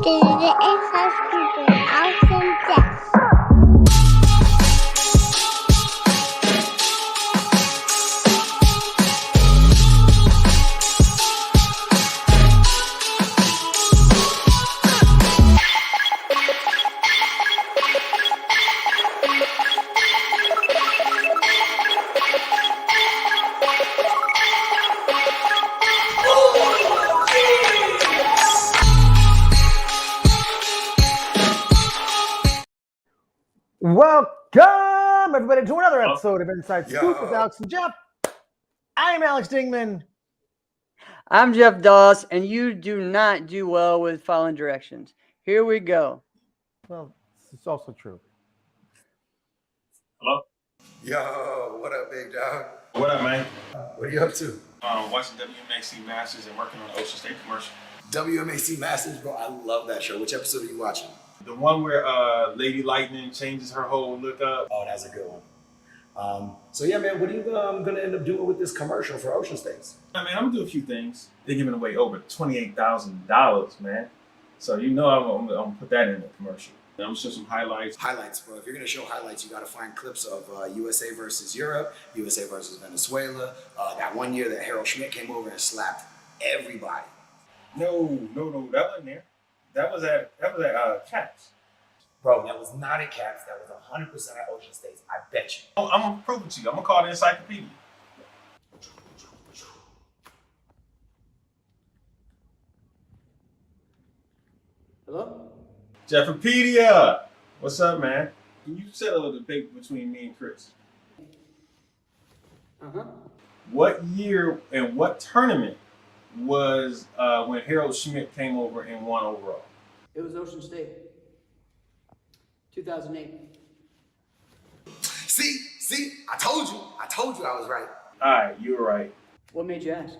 Deze is hartstikke awesome Jeff. Welcome, everybody, to another episode of Inside Scoop with Alex and Jeff. I am Alex Dingman. I'm Jeff Doss, and you do not do well with following directions. Here we go. Well, it's also true. Hello? Yo, what up, big dog? What up, man? What are you up to? Watching WMAC Masters and working on the Ocean State commercial. WMAC Masters, bro. I love that show. Which episode are you watching? The one where Lady Lightning changes her whole look up. Oh, that's a good one. So yeah, man, what are you gonna end up doing with this commercial for Ocean States? I mean, I'm gonna do a few things. They're giving away over $28,000, man. So you know I'm gonna put that in the commercial. I'm gonna show some highlights. Highlights, bro. If you're gonna show highlights, you gotta find clips of USA versus Europe, USA versus Venezuela. That one year that Harold Schmidt came over and slapped everybody. No, that wasn't there. That was at Caps. Bro, that was not at Caps. That was 100% at Ocean States. I bet you. Oh, I'm gonna prove it to you. I'm gonna call the encyclopedia. Hello? Jeffopedia! What's up, man? Can you settle a debate between me and Chris? What year and what tournament was when Harold Schmidt came over and won overall? It was Ocean State. 2008. See, I told you I was right. All right, you were right. What made you ask?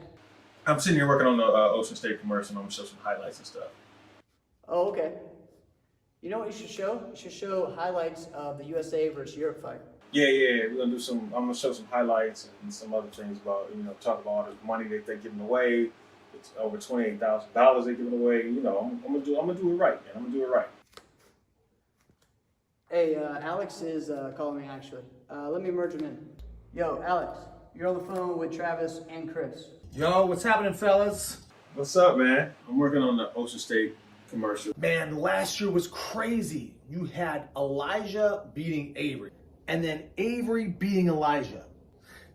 I'm sitting here working on the Ocean State commercial, and I'm gonna show some highlights and stuff. Oh, okay. You know what you should show? You should show highlights of the USA versus Europe fight. Yeah, we're gonna do some. I'm gonna show some highlights and some other things about, talk about all the money that they're giving away. It's over $28,000 they're giving away. I'm gonna do it right, man. I'm gonna do it right. Hey, Alex is calling me, actually. Let me merge him in. Yo, Alex, you're on the phone with Travis and Chris. Yo, what's happening, fellas? What's up, man? I'm working on the Ocean State commercial. Man, last year was crazy. You had Elijah beating Avery, and then Avery beating Elijah.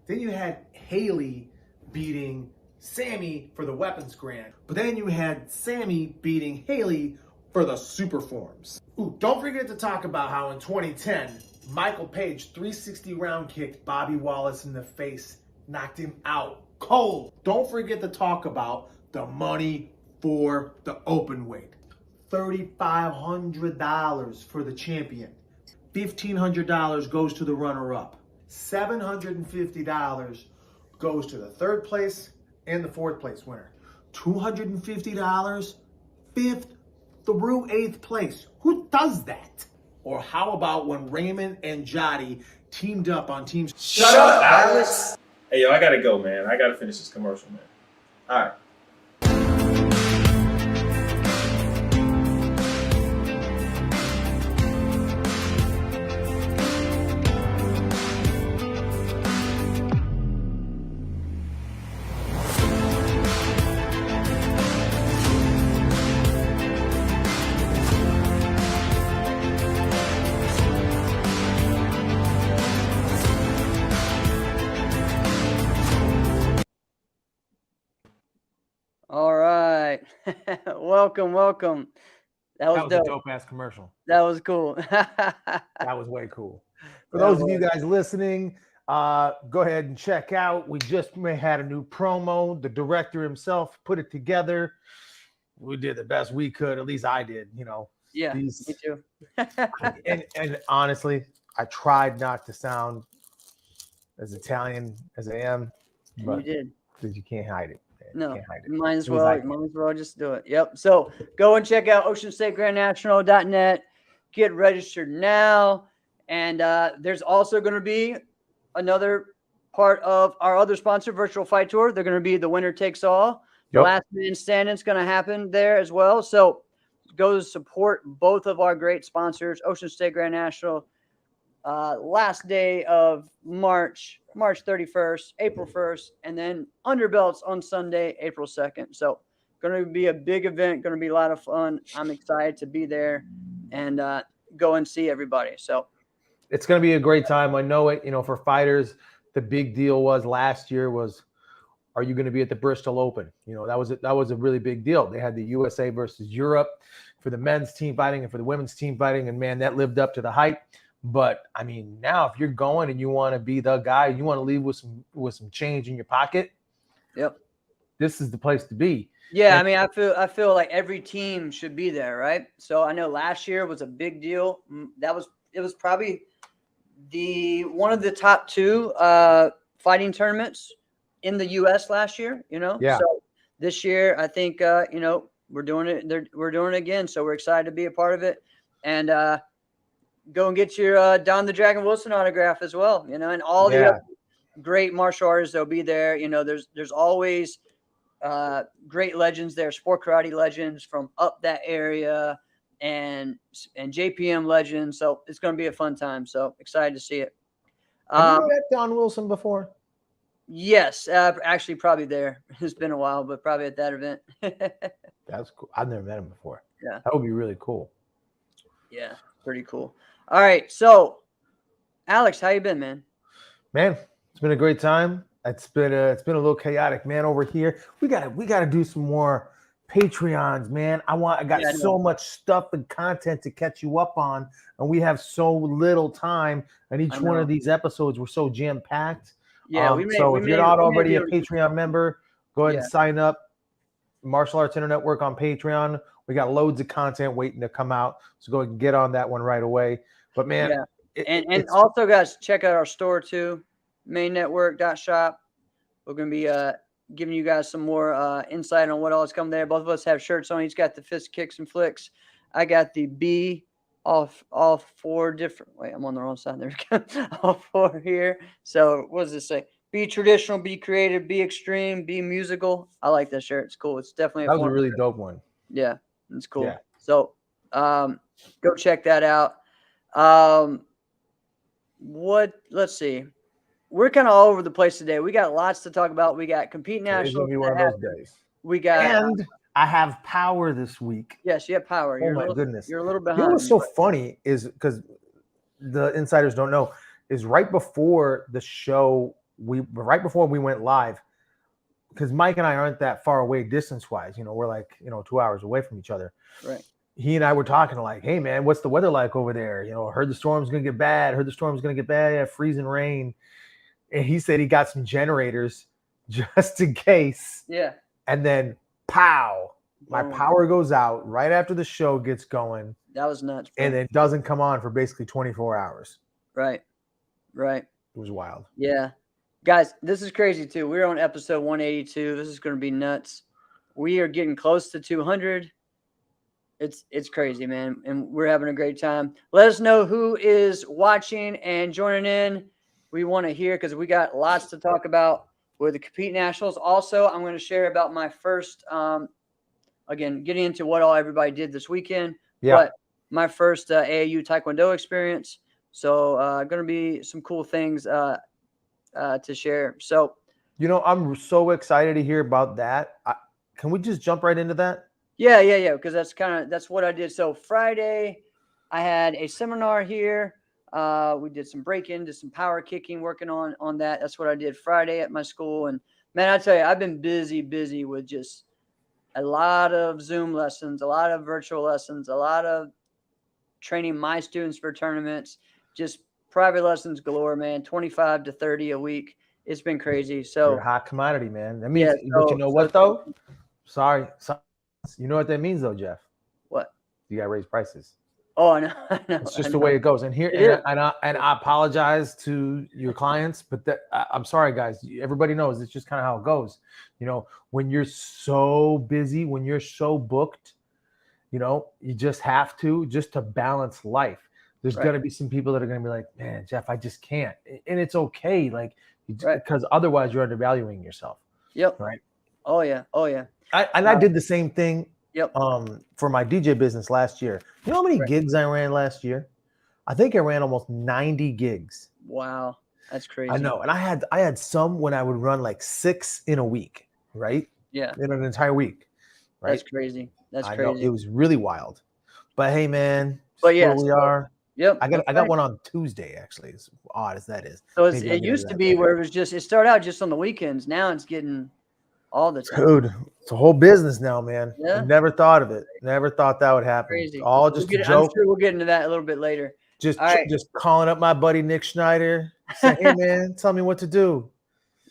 Then you had Haley beating Sammy for the weapons grant, but then you had Sammy beating Haley for the super forms. Ooh, don't forget to talk about how in 2010, Michael Page 360 round kicked Bobby Wallace in the face, knocked him out cold. Don't forget to talk about the money for the open weight. $3,500 for the champion. $1,500 goes to the runner-up. $750 goes to the third place and the fourth place winner. $250, fifth through eighth place. Who does that? Or how about when Raymond and Jotty teamed up on teams? Shut up, Alex. Hey, yo, I gotta go, man. I gotta finish this commercial, man. All right. All right. Welcome. That was a dope. dope-ass commercial. That was cool. That was way cool. For those of you guys listening, go ahead and check out. We just had a new promo. The director himself put it together. We did the best we could. At least I did. Yeah, me too. and honestly, I tried not to sound as Italian as I am, but You did. because you can't hide it. No, Can't hide it. might as It was well just do it. Yep. So go and check out OceanStateGrandNational.net. Get registered now. And there's also going to be another part of our other sponsor, Virtual Fight Tour. They're going to be the winner takes all. Yep. Last man standing is going to happen there as well. So go to support both of our great sponsors, Ocean State Grand National. Last day of March 31st, April 1st, and then Underbelts on Sunday, April 2nd. So going to be a big event, going to be a lot of fun. I'm excited to be there and go and see everybody. So it's going to be a great time. I know it, for fighters, the big deal was last year was, are you going to be at the Bristol Open? That was a really big deal. They had the USA versus Europe for the men's team fighting and for the women's team fighting. And man, that lived up to the hype. But I mean, now if you're going and you want to be the guy, you want to leave with some change in your pocket. Yep. This is the place to be. Yeah, I mean, I feel like every team should be there, right? So I know last year was a big deal. It was probably one of the top 2 fighting tournaments in the U.S. last year. Yeah. So this year, I think we're doing it. We're doing it again. So we're excited to be a part of it, and go and get your Don the Dragon Wilson autograph as well. And all the other great martial artists that'll be there. There's always great legends there, sport karate legends from up that area, and JPM legends. So it's going to be a fun time. So excited to see it. Have you met Don Wilson before? Yes, actually probably there. It's been a while, but probably at that event. That's cool. I've never met him before. Yeah. That would be really cool. Yeah, pretty cool. All right, so Alex, how you been, man? Man, it's been a great time. It's been a little chaotic, man, over here. We gotta do some more Patreons, man. I got so much stuff and content to catch you up on, and we have so little time. And each one of these episodes were so jam packed. Yeah, so if you're not already a Patreon member, go ahead and sign up. Martial Arts Internet Network on Patreon. We got loads of content waiting to come out, so go ahead and get on that one right away. But man, and also guys, check out our store too, mainnetwork.shop. We're gonna be giving you guys some more insight on what all is coming there. Both of us have shirts on. He's got the Fist Kicks and Flicks. I got the B, all 4 different. Wait, I'm on the wrong side. There we go. All 4 here. So what does it say? Be traditional, be creative, be extreme, be musical. I like that shirt. It's cool. It's definitely that was a really dope one. Yeah, it's cool. Yeah. So go check that out. Let's see. We're kind of all over the place today. We got lots to talk about. We got Compete National. It's gonna be one of those days. We got and I have Power this week. Yes, you have Power. Oh my goodness. You're a little behind. You know what's so funny is, because the insiders don't know, is right before the show, right before we went live, because Mike and I aren't that far away distance-wise. We're like 2 hours away from each other. Right. He and I were talking like, hey man, what's the weather like over there? Heard the storm's gonna get bad. Yeah, freezing rain. And he said he got some generators just in case. Yeah. And then pow, my power goes out right after the show gets going. That was nuts. And it doesn't come on for basically 24 hours. Right. It was wild. Yeah. Guys, this is crazy too. We're on episode 182. This is going to be nuts. We are getting close to 200. It's crazy, man. And we're having a great time. Let us know who is watching and joining in. We want to hear, because we got lots to talk about with the Compete Nationals. Also, I'm going to share about my first, again, getting into what all everybody did this weekend. Yeah. But my first AAU Taekwondo experience. So going to be some cool things to share. So, I'm so excited to hear about that. Can we just jump right into that? Yeah. Because that's what I did. So Friday, I had a seminar here. We did some break-in, did some power kicking, working on that. That's what I did Friday at my school. And man, I tell you, I've been busy with just a lot of Zoom lessons, a lot of virtual lessons, a lot of training my students for tournaments, just private lessons galore, man. 25 to 30 a week. It's been crazy. So you're a hot commodity, man. That means, but you know what though? Sorry. You know what that means though, Jeff? What? You got to raise prices. Oh, I know. It's just the way it goes. And here, and I apologize to your clients, but I'm sorry, guys. Everybody knows it's just kind of how it goes. When you're so busy, when you're so booked, you just have to balance life. There's going to be some people that are going to be like, man, Jeff, I just can't. And it's okay. Like, because otherwise you're undervaluing yourself. Yep. Right. Oh yeah. I did the same thing Yep. for my DJ business last year. You know how many Right. gigs I ran last year? I think I ran almost 90 gigs. Wow. That's crazy. I know. And I had some when I would run like 6 in a week, right? Yeah. In an entire week. Right. That's crazy. That's I know crazy. it was really wild. But hey man, But it's yeah, where we so- are. Yep. I that's got right. one on Tuesday, actually. As odd as that is. So Maybe I'll it get used into to that be later. where it started out just on the weekends. Now it's getting all the time. Dude, it's a whole business now, man. Yeah. I never thought of it. Never thought that would happen. Crazy. All We'll just get a it- I'm joke. sure we'll get into that a little bit later. Just All right. just calling up my buddy Nick Schneider, saying, "Hey man, tell me what to do."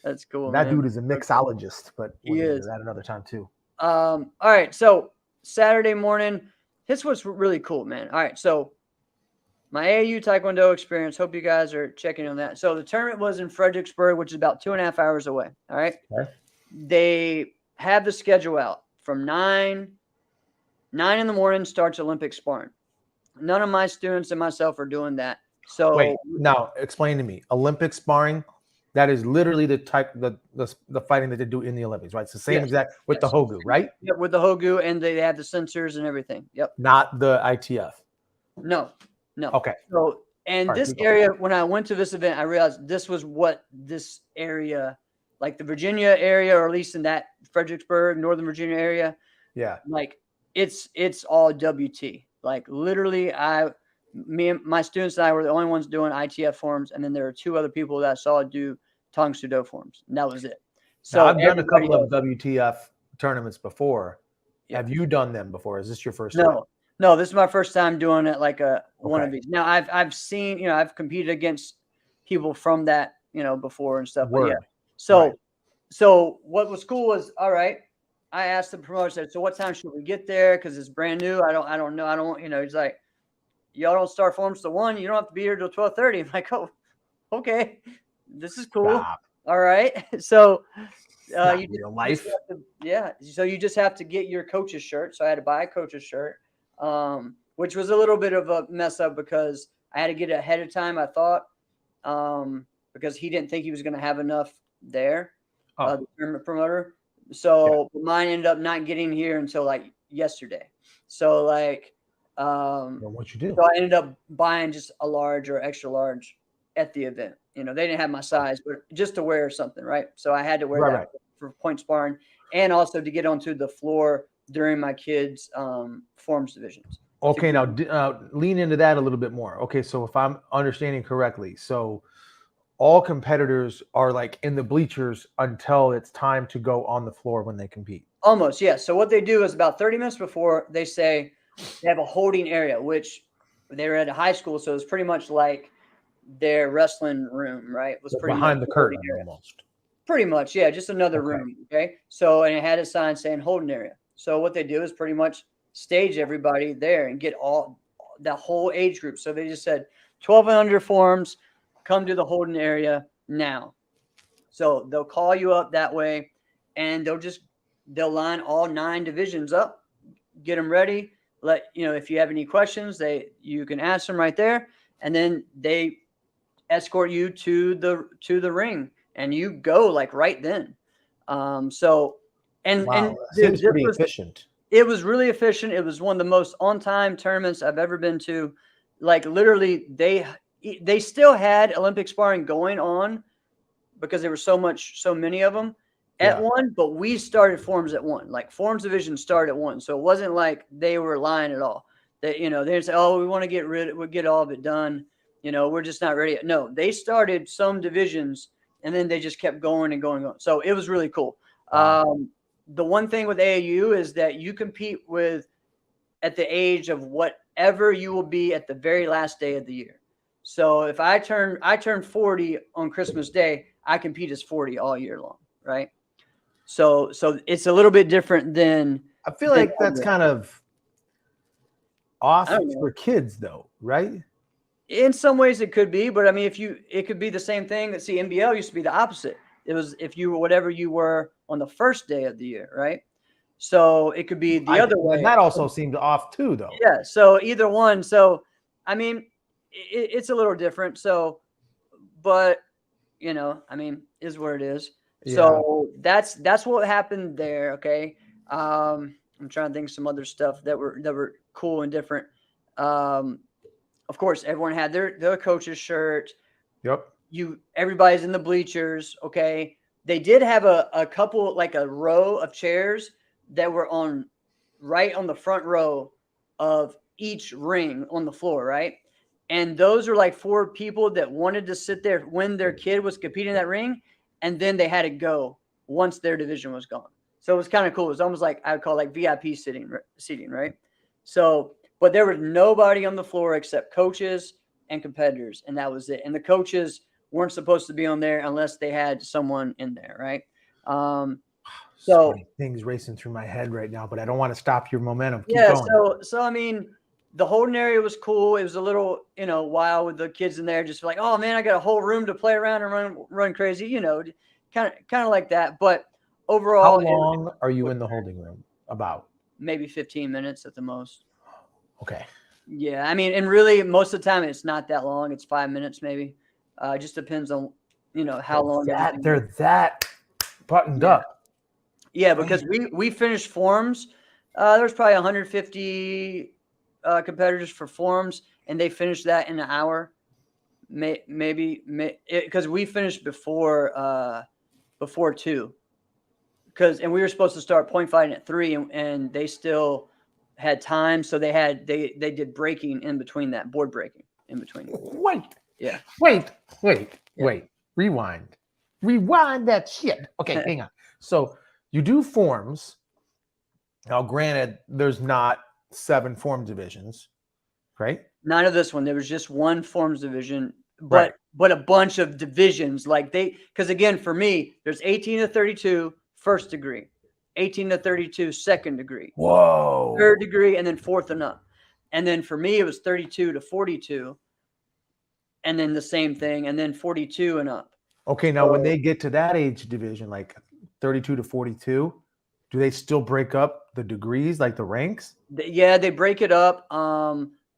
That's cool. That man. dude is a mixologist, but He we'll get is. into that another time too. All right. So Saturday morning, this was really cool, man. All right. So my AAU Taekwondo experience. Hope you guys are checking on that. So the tournament was in Fredericksburg, which is about 2.5 hours away. All right. Okay. They have the schedule out from 9 in the morning starts Olympic sparring. None of my students and myself are doing that. So Wait, now explain to me. Olympic sparring, that is literally the type the fighting that they do in the Olympics, right? It's the same Yes. exact with the Yes. Hogu, right? Yep, with the Hogu, and they have the sensors and everything. Yep. Not the ITF. No. Okay. So, and All right, this keep going. area, when I went to this event, I realized this was what this area, like the Virginia area, or at least in that Fredericksburg, Northern Virginia area, Yeah. like it's all WT. Like literally, me and my students and I were the only ones doing ITF forms, and then there were 2 other people that I saw do Tong Sudo forms, and that was it. So I've done a everybody couple of else- WTF tournaments before. Yeah. Have you done them before? Is this your first time? No, this is my first time doing it like one of Okay. these. Now I've seen, I've competed against people from that, before and stuff. But yeah. Word. So Right. so what was cool was, all right, I asked the promoter, said, so what time should we get there? Because it's brand new. I don't know. He's like, y'all don't start forms till 1. You don't have to be here till 12:30. I'm like, oh, okay. This is cool. Stop. All right. So Not you just- real life. yeah. So you just have to get your coach's shirt. So I had to buy a coach's shirt, which was a little bit of a mess up because I had to get it ahead of time, I thought, because he didn't think he was going to have enough there, Oh. the tournament promoter. So mine ended up not getting here until like yesterday. So like, Then what you do? so I ended up buying just a large or extra large at the event. They didn't have my size, but just to wear something, right? So I had to wear Right, that right. for point sparring and also to get onto the floor during my kids' forms divisions. Okay, now lean into that a little bit more. Okay, so if I'm understanding correctly, so all competitors are like in the bleachers until it's time to go on the floor when they compete. Almost, yeah. So what they do is about 30 minutes before, they say they have a holding area, which they were at a high school, so it's pretty much like their wrestling room, right? It was pretty Behind much the holding curtain area. almost. Pretty much, yeah, just another Okay. room. Okay. So, and it had a sign saying holding area. So what they do is pretty much stage everybody there and get all the whole age group. So they just said 12 and under forms, come to the holding area now. So they'll call you up that way, and they'll line all 9 divisions up, get them ready. If you have any questions, you can ask them right there, and then they escort you to the ring, and you go like right then. Wow, Dude, seems pretty efficient. it was really efficient. It was one of the most on-time tournaments I've ever been to. Like literally, they still had Olympic sparring going on because there were so many of them at Yeah. 1. But we started forms at 1. Like forms division started at 1, so it wasn't like they were lying at all. They didn't say, "Oh, we want to we'll get all of it done. We're just not ready yet." No, they started some divisions and then they just kept going and going on. So it was really cool. Wow. The one thing with AAU is that you compete at the age of whatever you will be at the very last day of the year. So if I turn 40 on Christmas Day, I compete as 40 all year long, right? So it's a little bit different than I feel like that's Yeah. kind of off I don't know. for kids though, right? in some ways it could be, but I mean, it could be the same thing. That NBL used to be the opposite. It was if you were whatever you were on the first day of the year, right? So it could be the other way. And that also seemed off too, though. Yeah. So either one. So I mean, it's a little different. So, but I mean, is where it is. Yeah. So that's what happened there. Okay. I'm trying to think of some other stuff that were cool and different. Of course, everyone had their coach's shirt. Yep. Everybody's in the bleachers. Okay. They did have a couple, like a row of chairs that were right on the front row of each ring on the floor. Right. And those are like for people that wanted to sit there when their kid was competing in that ring. And then they had to go once their division was gone. So it was kind of cool. It was almost like I would call like VIP seating, right? So, but there was nobody on the floor except coaches and competitors, and that was it. And the coaches weren't supposed to be on there unless they had someone in there, right? So many things racing through my head right now, but I don't want to stop your momentum. Keep yeah. going. So I mean, the holding area was cool. It was a little, wild with the kids in there, just like, oh man, I got a whole room to play around and run crazy, kind of like that. But overall, how long are you in the holding room? About maybe 15 minutes at the most. Okay. Yeah, I mean, and really, most of the time it's not that long. It's 5 minutes, maybe. It just depends on, how long. They're that buttoned up. Yeah, because we finished forms. There's probably 150 competitors for forms, and they finished that in an hour. Maybe because we finished before 2. And we were supposed to start point fighting at 3, and they still had time, so they did breaking in between that, board breaking in between. Wait. Yeah. Wait. Rewind that shit. Okay, hang on. So you do forms. Now, granted, there's not 7 form divisions, right? None of this one. There was just one forms division, but a bunch of divisions. Because again, for me, there's 18 to 32 first degree, 18 to 32 second degree, whoa, third degree, and then fourth and up. And then for me, it was 32 to 42, and then the same thing, and then 42 and up. Okay, now when they get to that age division, like 32 to 42, do they still break up the degrees, like the ranks? Yeah, they break it up.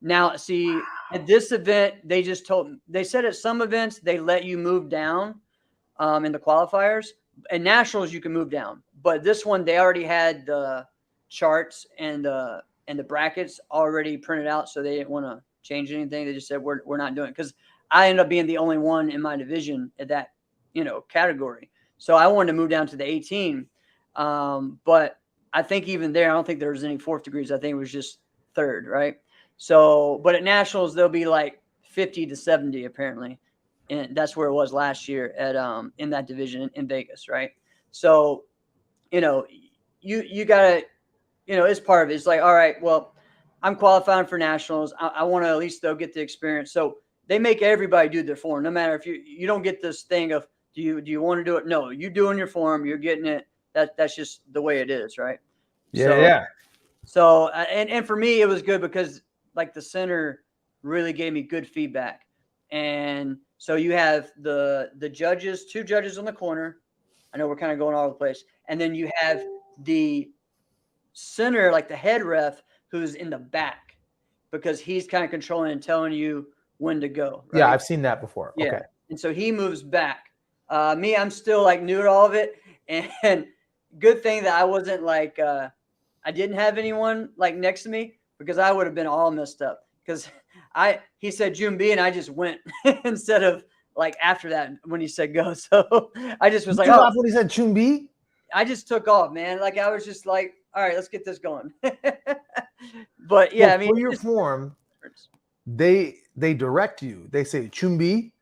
Now, see, at this event, they said at some events they let you move down in the qualifiers. At nationals, you can move down, but this one they already had the charts and the brackets already printed out, so they didn't want to change anything. They just said we're not doing it, because I ended up being the only one in my division at that category. So I wanted to move down to the 18, but I think even there, I don't think there was any 4th degrees. I think it was just 3rd, right? So, but at nationals they'll be like 50 to 70 apparently. And that's where it was last year at in that division in Vegas, right? So, you gotta, it's part of it. It's like, all right, well, I'm qualifying for nationals. I want to at least though get the experience. So they make everybody do their form, no matter if you don't get this thing of do you want to do it? No, you doing your form, you're getting it. That's just the way it is, right? Yeah. So and for me, it was good because like the center really gave me good feedback. And so you have the judges, 2 judges on the corner. I know we're kind of going all over the place. And then you have the center, like the head ref, who's in the back because he's kind of controlling and telling you when to go. Right? Yeah, I've seen that before. Yeah. Okay. And so he moves back. Me, I'm still like new at all of it. And good thing that I wasn't like, I didn't have anyone like next to me because I would have been all messed up. Because he said June B and I just went instead of like after that when he said go. So I just was like, oh, when he said June B? I just took off, man. Like I was just like, all right, let's get this going. But yeah, well, I mean, for your form, they direct you. They say June B.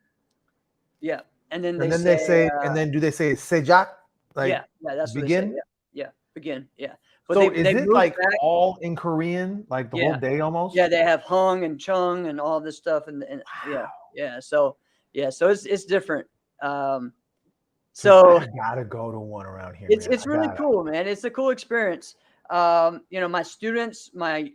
Yeah, and then they say, and then do they say Sejak? Like yeah, that's what begin. They say. Yeah, begin. Yeah. But so is it like back all in Korean, like the whole day almost? Yeah, they have hung and chung and all this stuff, and yeah. So it's different. So I gotta go to one around here. It's really cool, man. It's a cool experience. My students, my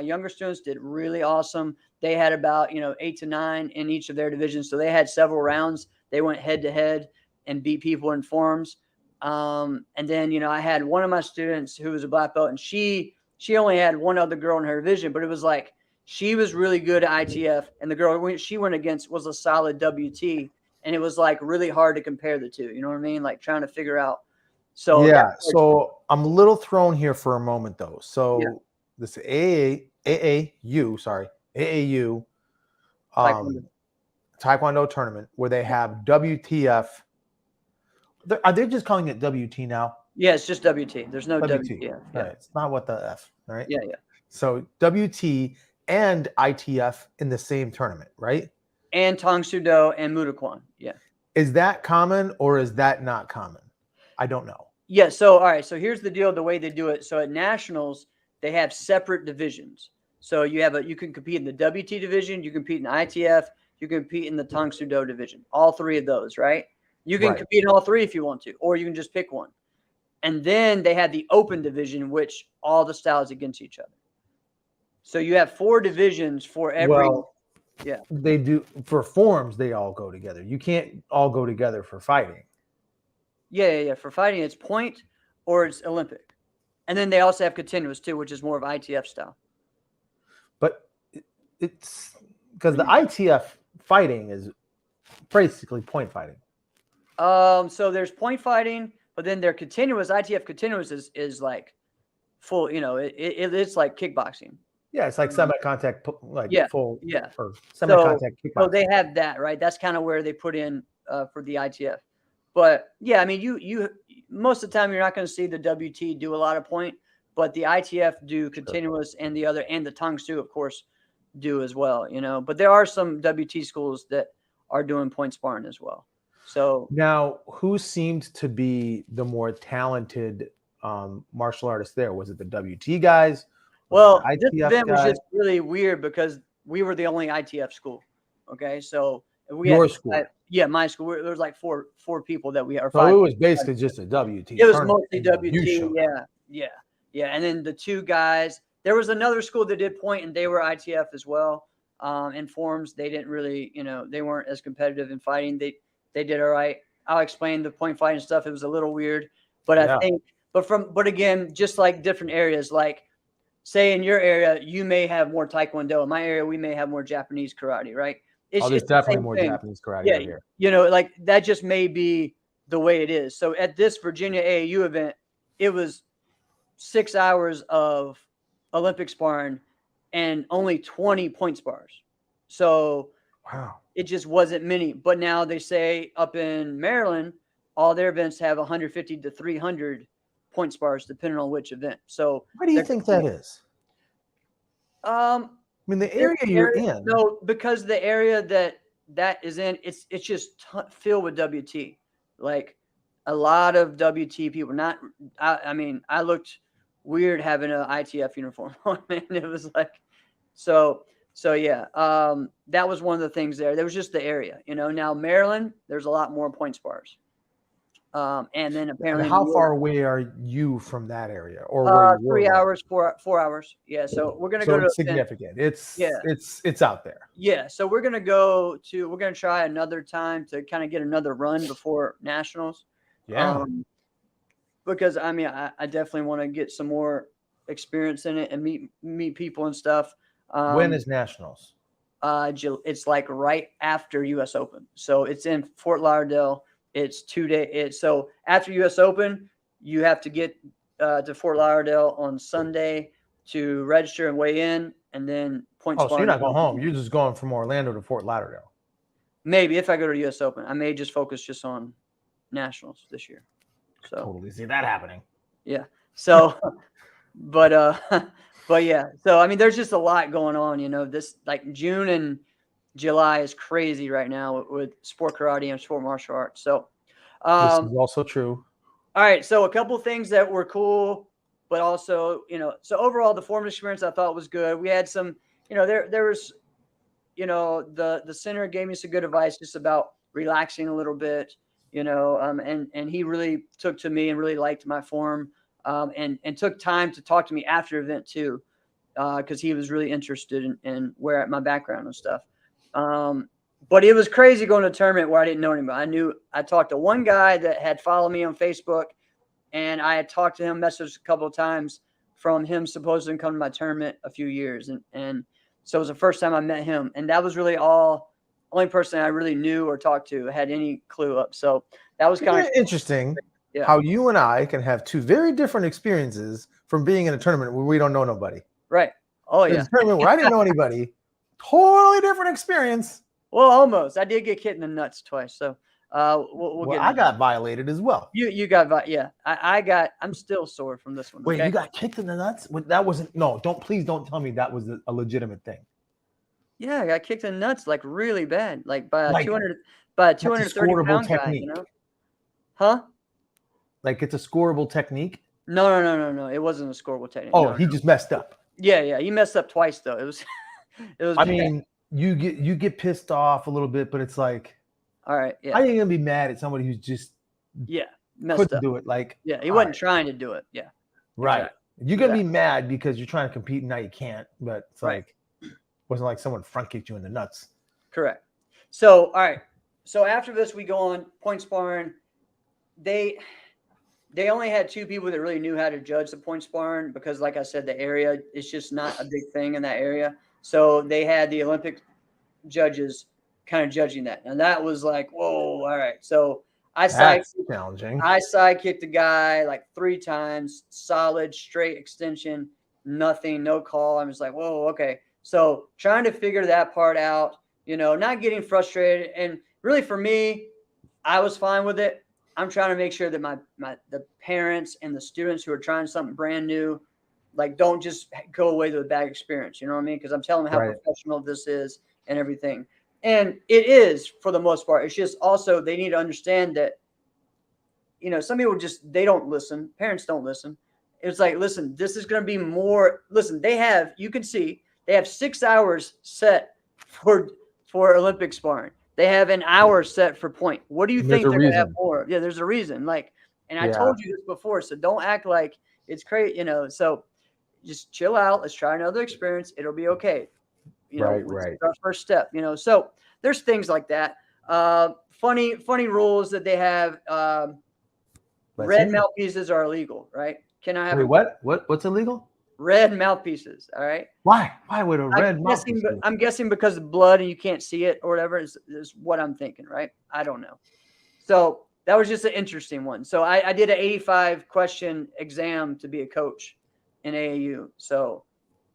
younger students did really awesome. They had about 8 to 9 in each of their divisions, so they had several rounds. They went head to head and beat people in forms. And then, I had one of my students who was a black belt, and she only had one other girl in her division, but it was like, she was really good at ITF, and the girl she went against was a solid WT. And it was like really hard to compare the two. You know what I mean? Like trying to figure out. So yeah. that's like- So I'm a little thrown here for a moment though. So Yeah. this AAU Taekwondo. Taekwondo tournament where they have WTF. Are they just calling it WT now? Yeah, it's just WT. There's no WT. WTF. Right. It's not what the F, right? Yeah, yeah. So WT and ITF in the same tournament, right? And Tang Soo Do and Muay Thai. Yeah. Is that common or is that not common? I don't know. Yeah. So, all right. So here's the deal, the way they do it. So at nationals, they have separate divisions. So you can compete in the WT division, you compete in ITF, you can compete in the Tang Soo Do division, all three of those, right? You can Right. compete in all three if you want to, or you can just pick one. And then they have the open division, which all the styles against each other. So you have 4 divisions for every. Well, yeah. They do for forms, they all go together. You can't all go together for fighting. Yeah. For fighting, it's point or it's Olympic. And then they also have continuous too, which is more of ITF style. But it's because the ITF fighting is basically point fighting. So there's point fighting, but then their continuous ITF continuous is like full. It's like kickboxing. Yeah, it's like semi-contact, like Yeah, full. yeah. Or semi-contact kickboxing. So they have that, right? That's kind of where they put in for the ITF. But yeah, I mean, you most of the time you're not going to see the WT do a lot of point, but the ITF do continuous, and the Tang Soo, of course, do as well. But there are some WT schools that are doing point sparring as well. So Now, who seemed to be the more talented martial artist there? Was it the WT guys? Well, Was it this the event was guys? just really weird because we were the only ITF school. Okay, so we Your had, school? yeah, my school. There was like four people that we are. So it was basically just a WT. It was tournament, mostly and then you WT. showed up. Yeah. And then the 2 guys. There was another school that did point, and they were ITF as well. In forms, they didn't really, they weren't as competitive in fighting. They did all right. I'll explain the point fighting stuff. It was a little weird, but Yeah. I think, but again, just like different areas, like say in your area, you may have more Taekwondo. In my area, we may have more Japanese karate, right? There's the definitely same more thing. Japanese karate Yeah, out here. like that just may be the way it is. So at this Virginia AAU event, it was 6 hours of Olympic sparring and only 20 point spars. So Wow. it just wasn't many. But now they say up in Maryland, all their events have 150 to 300 point spars, depending on which event. So Why do you they're- think that is? I mean, the area you're in. No, because the area that is in, it's just filled with WT. Like a lot of WT people. I mean, I looked weird having an ITF uniform on, man. It was like, so yeah. That was one of the things there. There was just the area, Now Maryland, there's a lot more point spars. And then apparently, And how New far York, away are you from that area, or where you 3 were? hours, 4 hours. Yeah. So we're gonna So go to it's significant. It's out there. Yeah, so we're gonna try another time to kind of get another run before nationals. Yeah. Because I mean, I definitely want to get some more experience in it and meet people and stuff. When is nationals? It's like right after U.S. Open, so it's in Fort Lauderdale. It's 2 days. So after U.S. Open, you have to get to Fort Lauderdale on Sunday to register and weigh in, and then point. Oh, so you're not going home. You're just going from Orlando to Fort Lauderdale. Maybe if I go to U.S. Open, I may just focus just on nationals this year. So Totally see that happening. yeah. So, but yeah. So I mean, there's just a lot going on. This like June and July is crazy right now with sport karate and sport martial arts. So, This is also true. all right. So a couple things that were cool, but also, so overall the form experience I thought was good. We had some, there was, the center gave me some good advice just about relaxing a little bit, and he really took to me and really liked my form, and took time to talk to me after event too, because he was really interested in where my background and stuff. But it was crazy going to a tournament where I didn't know anybody. I talked to one guy that had followed me on Facebook, and I had talked to him, messaged a couple of times from him supposedly come to my tournament a few years. And so it was the first time I met him. And that was really only person I really knew or talked to had any clue up. So that was kind of interesting. Yeah. how you and I can have two very different experiences from being in a tournament where we don't know nobody. Right. Oh There's yeah. a tournament where I didn't know anybody. Totally different experience. Well, almost. I did get kicked in the nuts twice. So we'll Well, get I into got violated as well. you got yeah. I'm still sore from this one. Wait, Okay? you got kicked in the nuts? That wasn't. No, please don't tell me that was a legitimate thing. Yeah, I got kicked in the nuts like really bad, like by a Like, 230 scoreable pound guy, technique. you know? Huh? Like it's a scoreable technique. No. It wasn't a scoreable technique. Oh, No, he no. just messed up. Yeah. He messed up twice though. It was it was I bad. mean, you get pissed off a little bit, but it's like, All right, yeah. I ain't gonna be mad at somebody who's just Yeah. Messed couldn't up. do it. Like, Yeah, he all wasn't right. trying to do it. Yeah. Right. Exactly. You're gonna be mad because you're trying to compete and now you can't. But it's Right. like, wasn't like someone front kicked you in the nuts. Correct. So, all right. So after this, we go on point sparring. They only had two people that really knew how to judge the point sparring because, like I said, the area is just not a big thing in that area. So they had the Olympic judges kind of judging that, and that was like, whoa, all right. So That's challenging. I sidekicked the guy like 3 times, solid, straight extension, nothing, no call. I'm just like, whoa, okay. So trying to figure that part out, not getting frustrated. And really for me, I was fine with it. I'm trying to make sure that the parents and the students who are trying something brand new, like don't just go away with a bad experience. You know what I mean? Because I'm telling them how Right. professional this is and everything. And it is for the most part. It's just also they need to understand that, some people they don't listen. Parents don't listen. It's like, listen, this is going to be more. Listen, you can see they have 6 hours set for Olympic sparring. They have an hour set for point. What do you There's think a they're going to have reason. more? Yeah, there's a reason. And I Yeah. told you this before, so don't act like it's crazy, So just chill out. Let's try another experience. It'll be okay. Right. It's our first step. So there's things like that. Funny rules that they have. Red mouthpieces are illegal, right? Can I have Wait, what's illegal? red mouthpieces? All right. Why would a red mouthpiece? I'm guessing because of blood and you can't see it or whatever is what I'm thinking, right? I don't know. So that was just an interesting one. So I did an 85 question exam to be a coach in AAU. So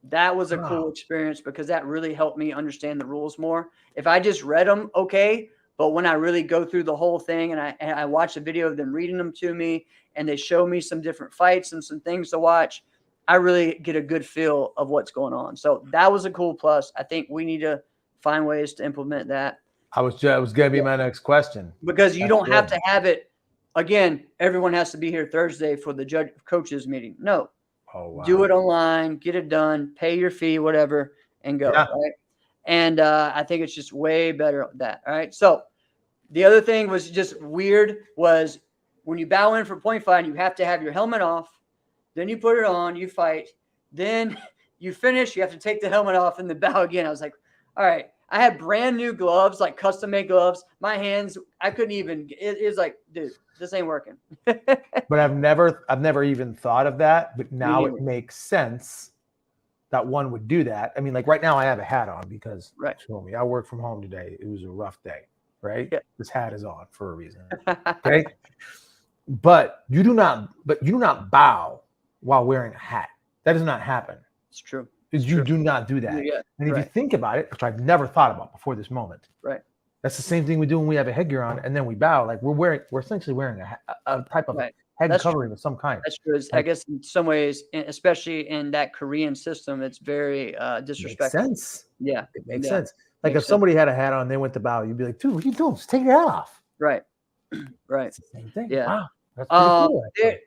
that was a cool experience because that really helped me understand the rules more. If I just read them, okay. But when I really go through the whole thing and I watch a video of them reading them to me and they show me some different fights and some things to watch, I really get a good feel of what's going on. So that was a cool plus. I think we need to find ways to implement that. I was going to be my next question. Because you don't have to have it. Again, everyone has to be here Thursday for the coaches meeting. No. Oh, wow. Do it online, get it done, pay your fee, whatever, and go. Yeah. Right. And I think it's just way better at that. All right. So the other thing was just weird was when you bow in for point fight, you have to have your helmet off. Then you put it on, you fight. Then you finish, you have to take the helmet off and then bow again. I was like, all right. I had brand new gloves, like custom made gloves. My hands, I couldn't even, it was like, dude, this ain't working. But I've never even thought of that. But now it neither. makes sense that one would do that. I mean, like right now I have a hat on because Right. show me, I work from home today. It was a rough day, right? Yeah. This hat is on for a reason. Okay. But you do not bow while wearing a hat. That does not happen. It's true. Because you do not do that. Yeah. And if you Right. think about it, which I've never thought about before this moment, Right. that's the same thing we do when we have a headgear on and then we bow. Like we're essentially wearing a type of Right. head That's covering of some kind. That's true. I guess in some ways, especially in that Korean system, it's very Makes disrespectful. sense. Yeah. It makes Yeah. sense. Like Makes if somebody had a hat on, they went to bow, you'd be like, dude, what are you doing? Just take your hat off. Right. Right. It's the same thing. Yeah. Wow. That's pretty cool, actually.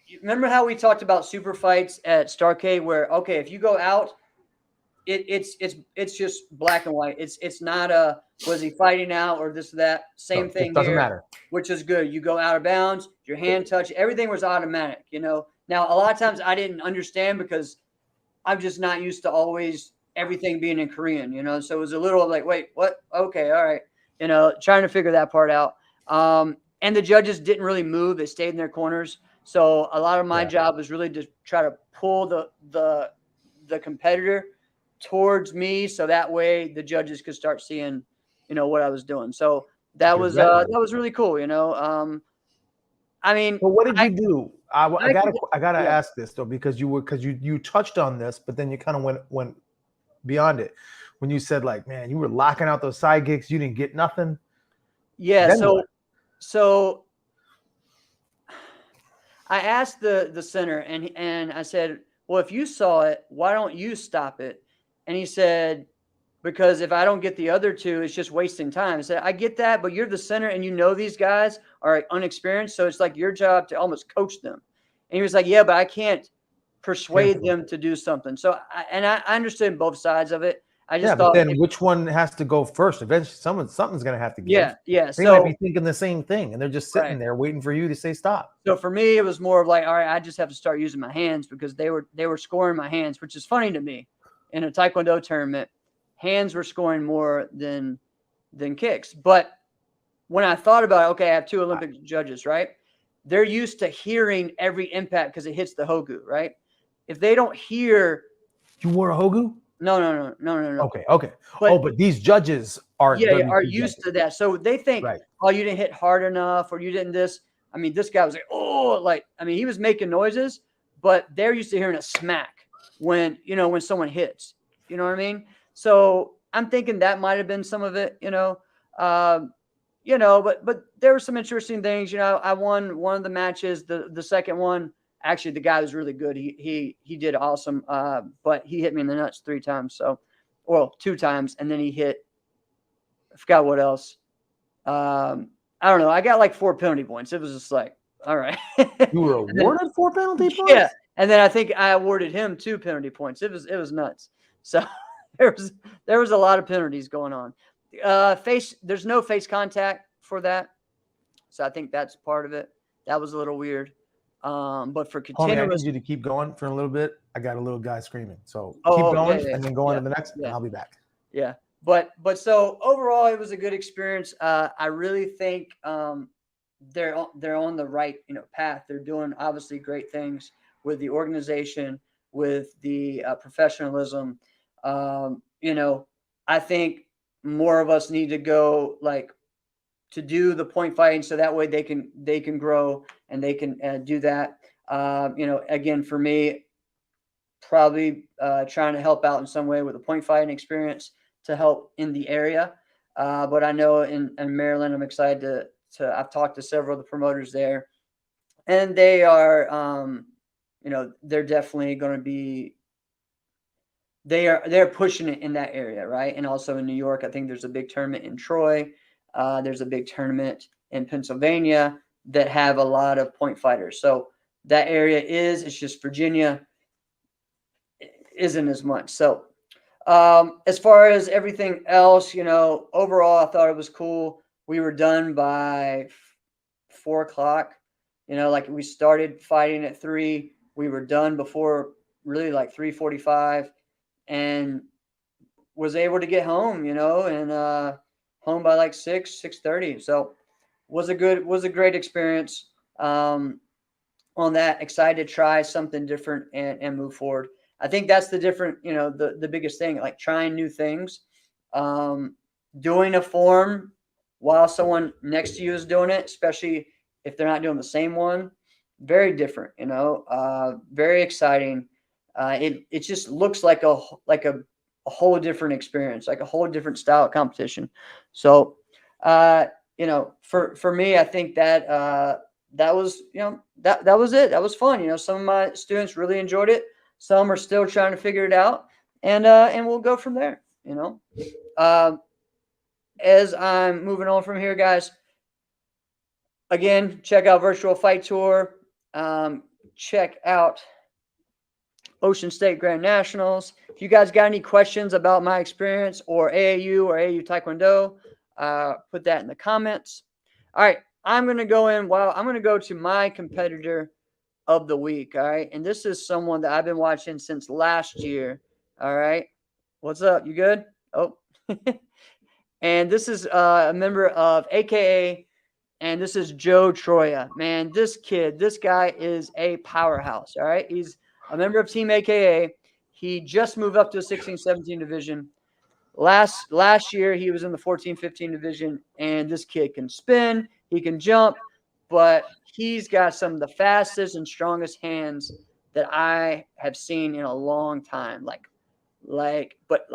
You remember how we talked about super fights at Starcade where, okay, if you go out, it's just black and white. It's not was he fighting out or this or that. Same So, thing it doesn't here, matter. which is good. You go out of bounds, your hand touch, everything was automatic, Now, a lot of times I didn't understand because I'm just not used to always everything being in Korean, So it was a little like, wait, what? Okay, all right. Trying to figure that part out. And the judges didn't really move. They stayed in their corners. So a lot of my job was really to try to pull the competitor towards me, so that way the judges could start seeing, what I was doing. So that was really cool. I mean, But what did you do? I I gotta yeah. ask this though, because you touched on this, but then you kind of went beyond it when you said like, man, you were locking out those side gigs, you didn't get nothing. Yeah, Then what? so I asked the center and I said, "Well, if you saw it, why don't you stop it?" And he said, "Because if I don't get the other two, it's just wasting time." I said, "I get that, but you're the center and you know these guys are unexperienced, so it's like your job to almost coach them." And he was like, "Yeah, but I can't persuade them to do something." So I understood both sides of it. I just Yeah, but thought, then which one has to go first? Eventually, something's gonna have to give. yeah. They might So be thinking the same thing, and they're just sitting right. there waiting for you to say stop. So for me, it was more of like, all right, I just have to start using my hands because they were scoring my hands, which is funny to me. In a Taekwondo tournament, hands were scoring more than kicks. But when I thought about it, okay, I have two Olympic judges, right? They're used to hearing every impact because it hits the hogu, right? If they don't hear, You wore a hogu? no. Okay. But these judges are Yeah, are WP used judges. to that. So they think, Right. oh, you didn't hit hard enough or you didn't this. I mean, this guy was like, oh, like, I mean, he was making noises, but they're used to hearing a smack when someone hits. You know what I mean? So I'm thinking that might have been some of it, but there were some interesting things. I won one of the matches. The second one, actually, the guy was really good. He did awesome. But he hit me in the nuts 3 times. So, well, 2 times, and then he hit. I forgot what else. I don't know. I got like 4 penalty points. It was just like, all right. You were awarded 4 penalty points? Yeah, and then I think I awarded him 2 penalty points. It was nuts. So there was a lot of penalties going on. There's no face contact for that, so I think that's part of it. That was a little weird. But for Homie, I need continuous, you to keep going for a little bit. I got a little guy screaming. So Oh, keep oh, going yeah. and then go on Yeah, to the next, yeah. and I'll be back. yeah. But so overall, it was a good experience. I really think they're on the right path. They're doing obviously great things with the organization, with the professionalism. I think more of us need to go to do the point fighting so that way they can grow and they can do that. Again, for me, probably trying to help out in some way with the point fighting experience to help in the area. But I know in Maryland, I'm excited to I've talked to several of the promoters there, and they are, they're definitely going to be, they're pushing it in that area, right? And also in New York, I think there's a big tournament in Troy. There's a big tournament in Pennsylvania that have a lot of point fighters. So that area it's just Virginia isn't as much. So as far as everything else, overall, I thought it was cool. We were done by 4 o'clock. We started fighting at 3. We were done before really 3:45, and was able to get home, and home by 6:30. So was a great experience. On that, excited to try something different and move forward. I think that's the different, the biggest thing, like trying new things, doing a form while someone next to you is doing it, especially if they're not doing the same one. Very different, very exciting. It just looks like a whole different experience, like a whole different style of competition. So, for me, I think that that was, that was it. That was fun. Some of my students really enjoyed it. Some are still trying to figure it out, and we'll go from there. As I'm moving on from here, guys, again, check out Virtual Fight Tour. Check out Ocean State Grand Nationals. If you guys got any questions about my experience or AAU Taekwondo, put that in the comments. All right, I'm going to go in. I'm going to go to my competitor of the week. All right, and this is someone that I've been watching since last year. All right, what's up? You good? Oh, and this is a member of AKA, and this is Joe Troya. Man, this guy is a powerhouse. All right, he's a member of Team AKA. He just moved up to a 16-17 division. Last year, he was in the 14-15 division, and this kid can spin. He can jump. but he's got some of the fastest and strongest hands that I have seen in a long time. But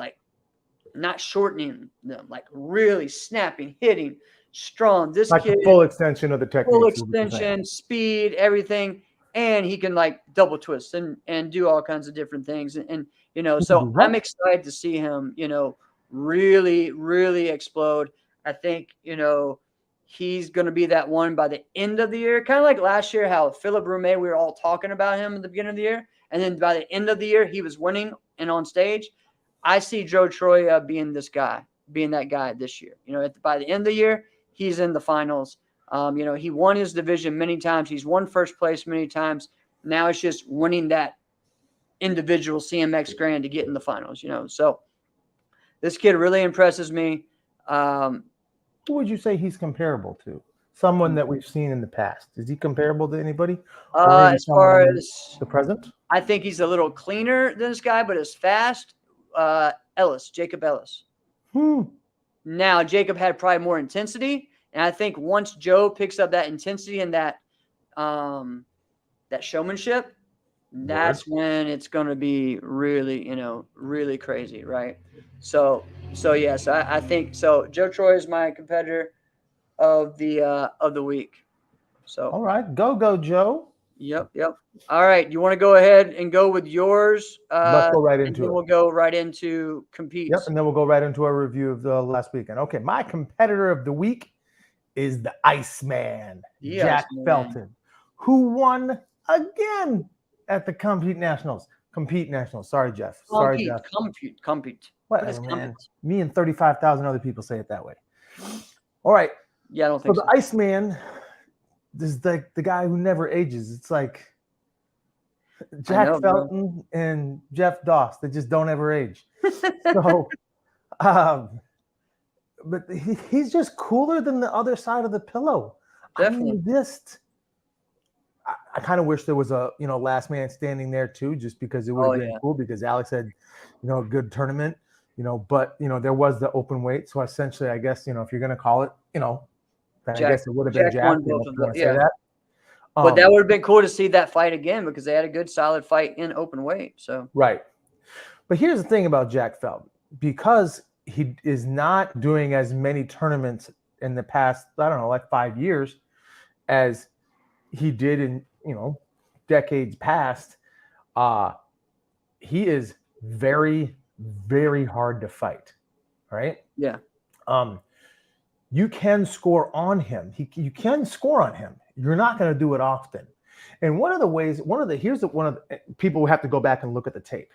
not shortening them, like really snapping, hitting, strong. This Like kid, the full extension of the technique. full extension, speed, everything, and he can like double twist and do all kinds of different things. And you know, so I'm excited to see him, you know, really, really explode. I think, you know, he's going to be that one by the end of the year, kind of like last year, how Philip Rumey, we were all talking about him at the beginning of the year. And then by the end of the year, he was winning and on stage. I see Joe Troya being that guy this year. You know, by the end of the year, he's in the finals. You know, he won his division many times. He's won first place many times. Now it's just winning that individual CMX Grand to get in the finals, you know. So this kid really impresses me. Who would you say he's comparable to? Someone that we've seen in the past. Is he comparable to anybody? As far as the present? I think he's a little cleaner than this guy, but as fast. Jacob Ellis. Now, Jacob had probably more intensity. And I think once Joe picks up that intensity and that showmanship, that's when it's going to be really, you know, really crazy, right? So yes, I think so. Joe Troy is my competitor of the week. So all right, go Joe. Yep. All right, you want to go ahead and go with yours? Let's go right into it. We'll go right into competes. Yep, and then we'll go right into our review of the last weekend. Okay, my competitor of the week is the Iceman, Jack Felton, who won again at the Compete Nationals. Sorry, Jeff. Compete. Whatever, man. Me and 35,000 other people say it that way. All right. Yeah, I don't think so. The Iceman is the guy who never ages. It's like Jack Felton and Jeff Doss that just don't ever age. So, but he's just cooler than the other side of the pillow. Definitely. I kind of wish there was a, you know, last man standing there too, just because it would have been cool, because Alex had, you know, a good tournament, you know, but, you know, there was the open weight. So essentially, I guess, you know, if you're going to call it, you know, then I guess it would have been Jack. But that would have been cool to see that fight again, because they had a good solid fight in open weight. So right. But here's the thing about Jack Felton, because he is not doing as many tournaments in the past, I don't know, like 5 years as he did in, you know, decades past. He is very, very hard to fight. Right? Yeah. You can score on him. You can score on him. You're not going to do it often. And one of the people have to go back and look at the tape.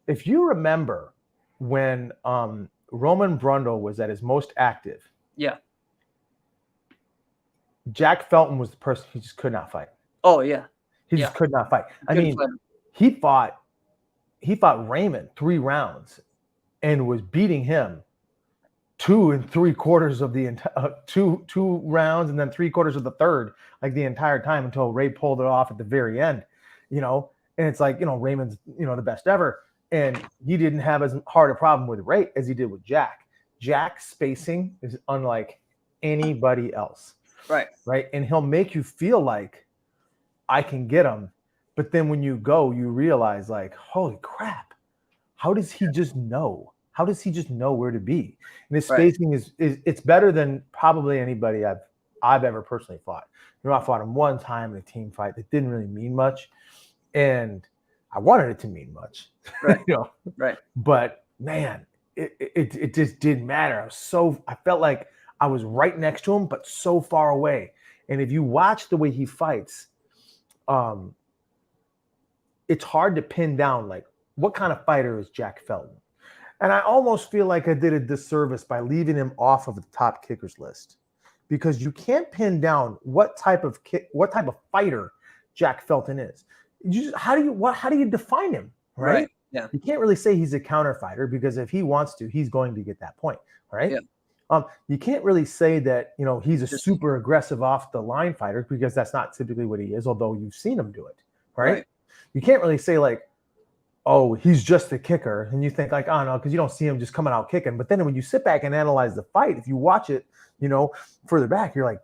If you remember when Roman Brundle was at his most active, Jack Felton was the person he just could not fight. Oh yeah, he just could not fight. I mean, he fought Raymond 3 rounds and was beating him 2 3/4 of the two rounds, and then 3/4 of the third, like the entire time, until Ray pulled it off at the very end, you know. And it's like, you know, Raymond's, you know, the best ever, and he didn't have as hard a problem with Ray as he did with Jack. Jack's spacing is unlike anybody else. Right. And he'll make you feel like I can get him. But then when you go, you realize, like, holy crap, how does he just know? How does he just know where to be? And his spacing is it's better than probably anybody I've ever personally fought. You know, I fought him one time in a team fight that didn't really mean much. And I wanted it to mean much. You know? Right. But man, it just didn't matter. I felt like I was right next to him, but so far away. And if you watch the way he fights, it's hard to pin down, like, what kind of fighter is Jack Felton? And I almost feel like I did a disservice by leaving him off of the top kickers list, because you can't pin down what type of fighter Jack Felton is. How do you define him? Right? Yeah. You can't really say he's a counter fighter, because if he wants to, he's going to get that point. Right? Yeah. You can't really say that, you know, he's a super aggressive off the line fighter, because that's not typically what he is, although you've seen him do it. Right? You can't really say, like, oh, he's just a kicker, and you think, like, oh no, because you don't see him just coming out kicking. But then when you sit back and analyze the fight, if you watch it, you know, further back, you're like,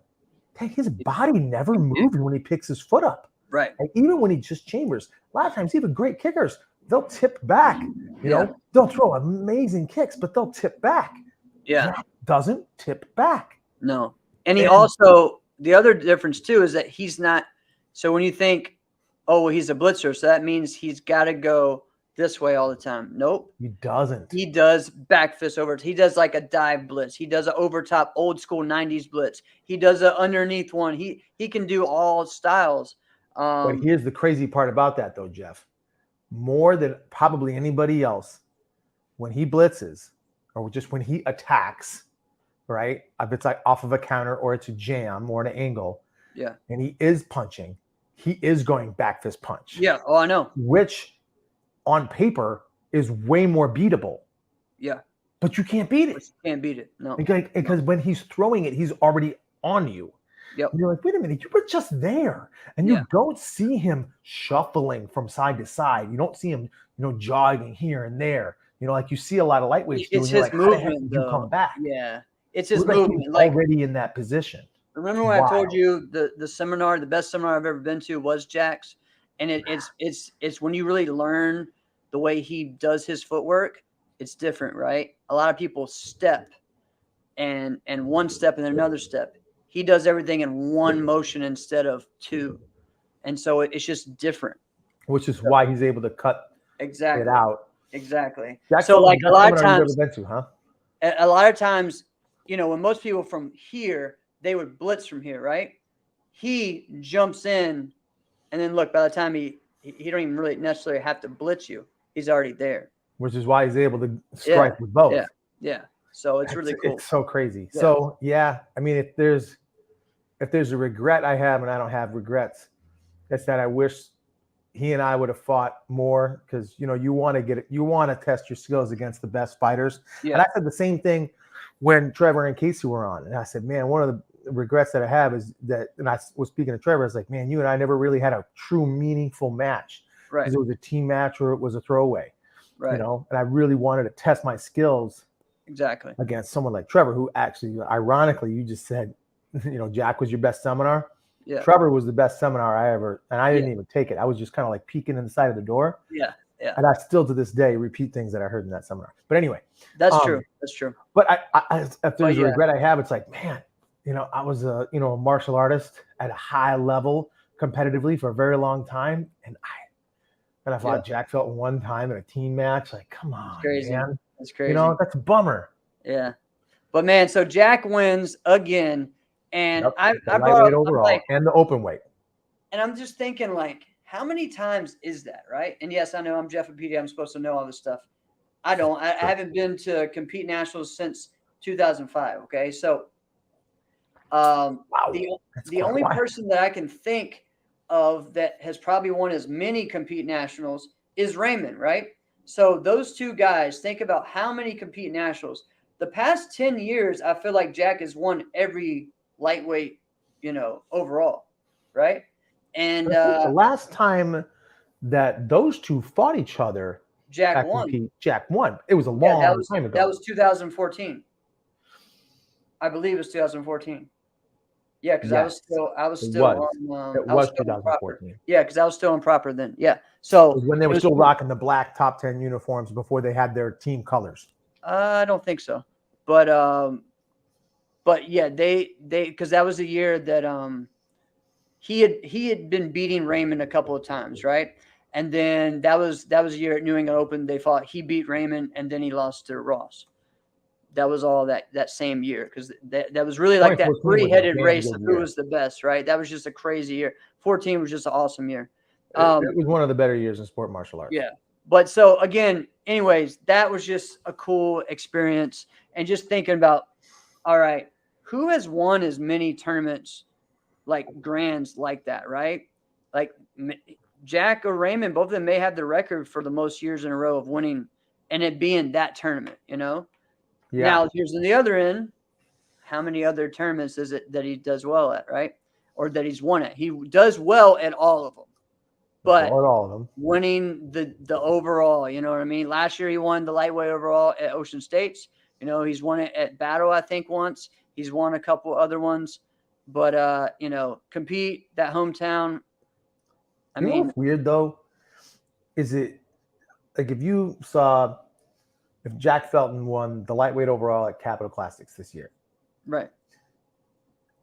dang, his body never moved when he picks his foot up. Right. Like, even when he just chambers, a lot of times, even great kickers, they'll tip back. You Yeah. know, they'll throw amazing kicks, but they'll tip back. Yeah. Jack doesn't tip back. No. And he And- also, the other difference too is that he's not, so when you think, oh, well, he's a blitzer, so that means he's got to go this way all the time. Nope. He doesn't. He does back fist over. He does like a dive blitz. He does an over top old school 90s blitz. He does an underneath one. He can do all styles. But here's the crazy part about that, though, Jeff. More than probably anybody else, when he blitzes or just when he attacks, right? If it's like off of a counter or it's a jam or an angle, Yeah. and he is punching, he is going back fist punch. Yeah. Oh, I know. Which on paper is way more beatable. Yeah. But you can't beat it. But you can't beat it. No. Because when he's throwing it, he's already on you. Yep. And you're like, wait a minute, you were just there. And you Yeah. don't see him shuffling from side to side. You don't see him, jogging here and there. Like you see a lot of lightweights do. It's And you're his like, how the heck movement, did you though. come back? Yeah. It's his Looks like he was movement. Like, already in that position. remember when I told Wild. you the seminar, the best seminar I've ever been to was Jack's, and it's when you really learn the way he does his footwork, it's different, right? A lot of people step and one step and then another step. He does everything in one motion instead of two, and so it's just different. Which is why he's able to cut Exactly. it out. Exactly. Jack So Sullivan, like a best lot of seminar you've times, ever been to, huh? a lot of times, when most people from here, they would blitz from here, right? He jumps in, and then look, by the time he don't even really necessarily have to blitz you. He's already there. Which is why he's able to strike with both. Yeah. Yeah. So it's really cool. It's so crazy. Yeah. So yeah, I mean, if there's a regret I have, and I don't have regrets, it's that I wish he and I would have fought more, because you want to test your skills against the best fighters. Yeah. And I said the same thing when Trevor and Casey were on, and I said, man, one of the regrets that I have is that, and I was speaking to Trevor, I was like, man, you and I never really had a true meaningful match, Right. because it was a team match or it was a throwaway. Right. And I really wanted to test my skills Exactly. against someone like Trevor, who actually, ironically, you just said, Jack was your best seminar. Yeah. Trevor was the best seminar I ever, and I didn't Yeah. even take it. I was just kind of like peeking in the side of the door. Yeah. Yeah. And I still to this day repeat things that I heard in that seminar. But anyway, That's true. That's true. but if there's a yeah. regret I have, it's like, man, I was a martial artist at a high level competitively for a very long time, and I fought Jack Felt one time in a team match. Like, come on, crazy. man. That's crazy. That's a bummer. Yeah. But man, so Jack wins again. And Yep, I the brought lightweight up, overall like, and the open weight. and I'm just thinking, like, how many times is that, right? And yes, I know I'm Jeffopedia. I'm supposed to know all this stuff. I don't. I haven't been to compete nationals since 2005. Okay, so Wow. the That's the quite a only while. person that I can think of that has probably won as many compete nationals is Raymond, right? So those two guys, think about how many compete nationals. The past 10 years, I feel like Jack has won every lightweight, overall, right? And I think the last time that those two fought each other, Jack at won. compete, Jack won. It was a Yeah, long that was time ago. that was 2014. I believe it was 2014. Yeah, because I was Yes, still it on. was. It It was 2014. Yeah, because I was still improper then. Yeah, so It was when they it were was still cool. rocking the black top 10 uniforms before they had their team colors. I don't think so, but yeah, they because that was the year that he had been beating Raymond a couple of times, right? And then that was a year at New England Open. They fought. He beat Raymond, and then he lost to Ross. That was all that same year, because that was really like that 2014 was a three-headed damn race good of who year. was the best, right? That was just a crazy year. 14 was just an awesome year. It was one of the better years in sport martial arts. Yeah. But so again, anyways, that was just a cool experience. And just thinking about, all right, who has won as many tournaments like grands like that, right? Like Jack or Raymond, both of them may have the record for the most years in a row of winning and it being that tournament, Yeah. Now, here's on the other end, how many other tournaments is it that he does well at, right? Or that he's won at? He does well at all of them. But Or all of them. winning the overall, you know what I mean? Last year he won the lightweight overall at Ocean States. He's won it at Battle, I think, once. He's won a couple other ones. but you know, compete that hometown. I You know mean, what's weird though? Is it like if Jack Felton won the lightweight overall at Capital Classics this year, right.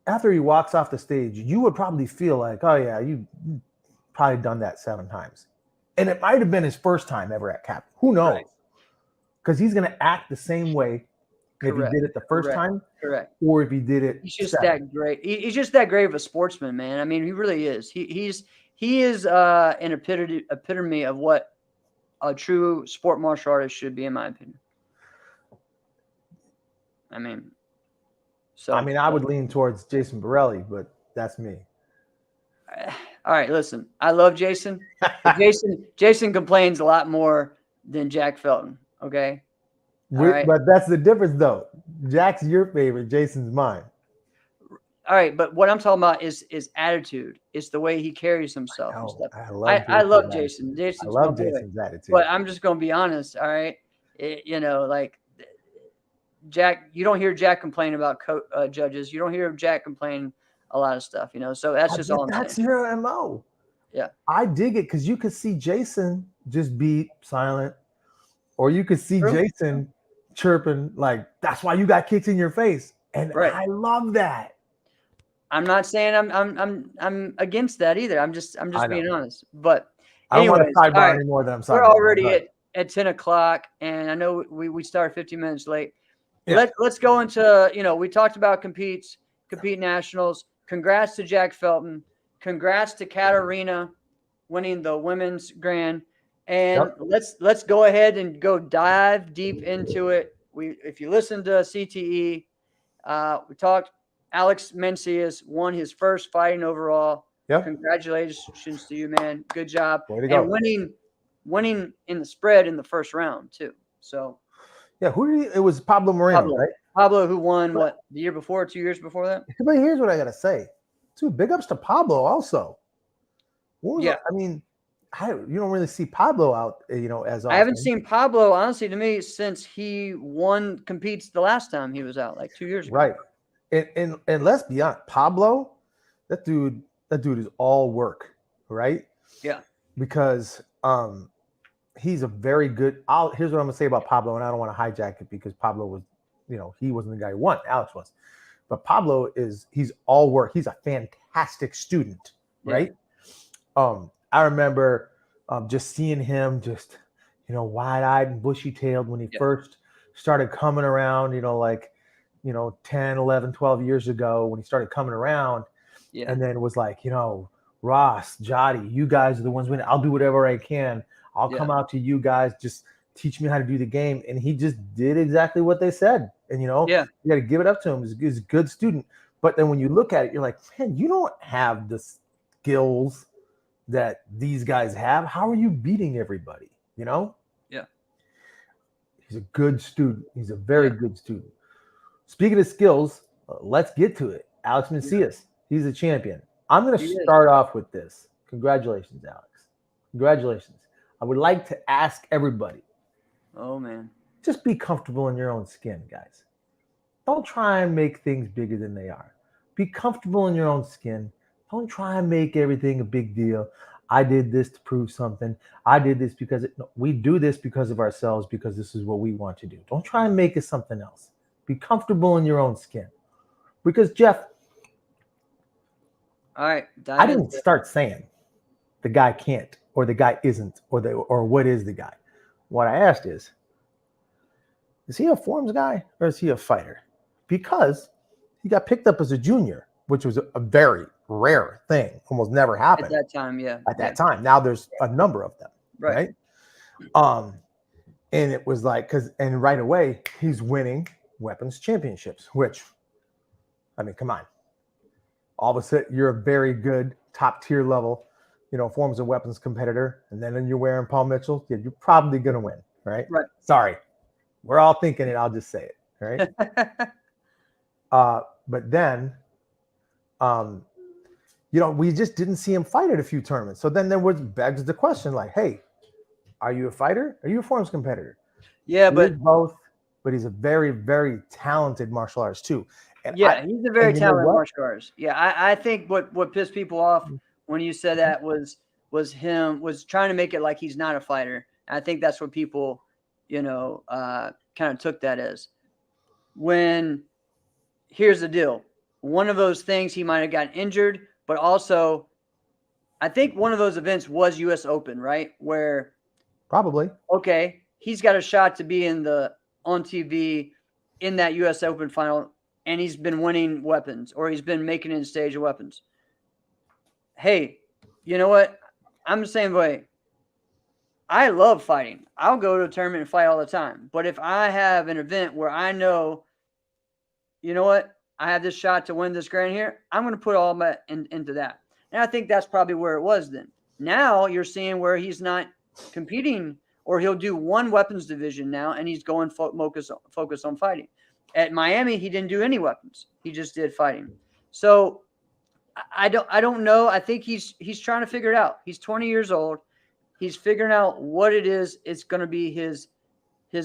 after he walks off the stage, you would probably feel like, oh yeah, you probably done that 7 times. And it might have been his first time ever at Cap. Who knows? Right. Because he's going to act the same way if he Correct. did it the first Correct. time Correct. or if he did it. He's just 7. that great. He's just that great of a sportsman, man. I mean, he really is. He is an epitome of what a true sport martial artist should be, in my opinion. I mean, so I mean, I would lean towards Jason Borelli, but that's me. all right, listen. I love Jason. But Jason complains a lot more than Jack Felton. Okay. All right. But that's the difference, though. Jack's your favorite. Jason's mine. All right, but what I'm talking about is attitude. It's the way he carries himself and stuff. I love Jason. I love Jason's attitude. But I'm just gonna be honest. All right, you know, like Jack, you don't hear Jack complain about judges. You don't hear Jack complain a lot of stuff. You know, so that's just all I'm saying. That's your MO. Yeah, I dig it because you could see Jason just be silent, or you could see Jason chirping like, "That's why you got kicked in your face," and I love that. I'm not saying I'm against that either. I'm just being honest. But I don't want to anyways, sidebar any more than I'm sorry. We're already at 10 o'clock, and I know we started 15 minutes late. Yeah. Let's go into, you know, we talked about compete nationals. Congrats to Jack Felton. Congrats to Katarina winning the women's grand. And let's go ahead and go dive deep into it. If you listen to CTE, we talked. Alex Mencius won his first fighting overall. Yep. Congratulations to you, man. Good job. Way to go. And winning in the spread in the first round too. So yeah, it was Pablo Moreno, right? Pablo, who won the year before, 2 years before that? But here's what I gotta say. Too big ups to Pablo also. Yeah. I mean, you don't really see Pablo out, you know, as often. I haven't seen Pablo, honestly, to me, since he competes the last time he was out, like 2 years ago. Right. And let's be honest, Pablo, that dude is all work, right? Yeah. Because he's a very good. Here's what I'm gonna say about Pablo, and I don't want to hijack it because Pablo was, you know, he wasn't the guy who won. Alex was, but Pablo he's all work. He's a fantastic student, right? I remember just seeing him just, you know, wide-eyed and bushy-tailed when he first started coming around, you know, like, you know, 10, 11, 12 years ago when he started coming around, and then was like, you know, Ross, Jody, you guys are the ones winning. I'll do whatever I can. I'll come out to you guys. Just teach me how to do the game. And he just did exactly what they said. And, you know, you got to give it up to him. He's a good student. But then when you look at it, you're like, man, you don't have the skills that these guys have. How are you beating everybody? You know? Yeah. He's a good student. He's a very good student. Speaking of skills, let's get to it. Alex Mencius, he's a champion. I'm going to start off with this. Congratulations, Alex. Congratulations. I would like to ask everybody. Oh, man. Just be comfortable in your own skin, guys. Don't try and make things bigger than they are. Be comfortable in your own skin. Don't try and make everything a big deal. I did this to prove something. I did this because we do this because of ourselves, because this is what we want to do. Don't try and make it something else. Be comfortable in your own skin. Because, Jeff, all right, I didn't start saying the guy can't, or the guy isn't, or what is the guy. What I asked is he a forms guy or is he a fighter? Because he got picked up as a junior, which was a very rare thing, almost never happened. At that time, At that time. Now there's a number of them, right? And it was like, and right away, he's winning weapons championships, which, I mean, come on. All of a sudden, you're a very good top tier level, you know, forms of weapons competitor. And then you're wearing Paul Mitchell. Yeah, you're probably going to win, right? Right. Sorry. We're all thinking it. I'll just say it, right? But then, you know, we just didn't see him fight at a few tournaments. So then begs the question, like, hey, are you a fighter? Are you a forms competitor? Yeah, but both. But he's a very, very talented martial artist too. And Yeah, he's a very and you know talented what? martial artist. Yeah, I think what pissed people off when you said that was trying to make it like he's not a fighter. And I think that's what people, kind of took that as. When here's the deal, one of those things he might have gotten injured, but also I think one of those events was U.S. Open, right? Where Probably. okay, he's got a shot to be on TV in that U.S. Open final, and he's been winning weapons, or he's been making it in stage of weapons. Hey, you know what? I'm the same way. I love fighting. I'll go to a tournament and fight all the time. But if I have an event where I know, you know what, I have this shot to win this grand here, I'm going to put all my into that. And I think that's probably where it was then. Now you're seeing where he's not competing, or he'll do one weapons division now, and he's going focus on fighting. At Miami, he didn't do any weapons. He just did fighting. So I don't know. I think he's trying to figure it out. He's 20 years old. He's figuring out what it is. It's going to be his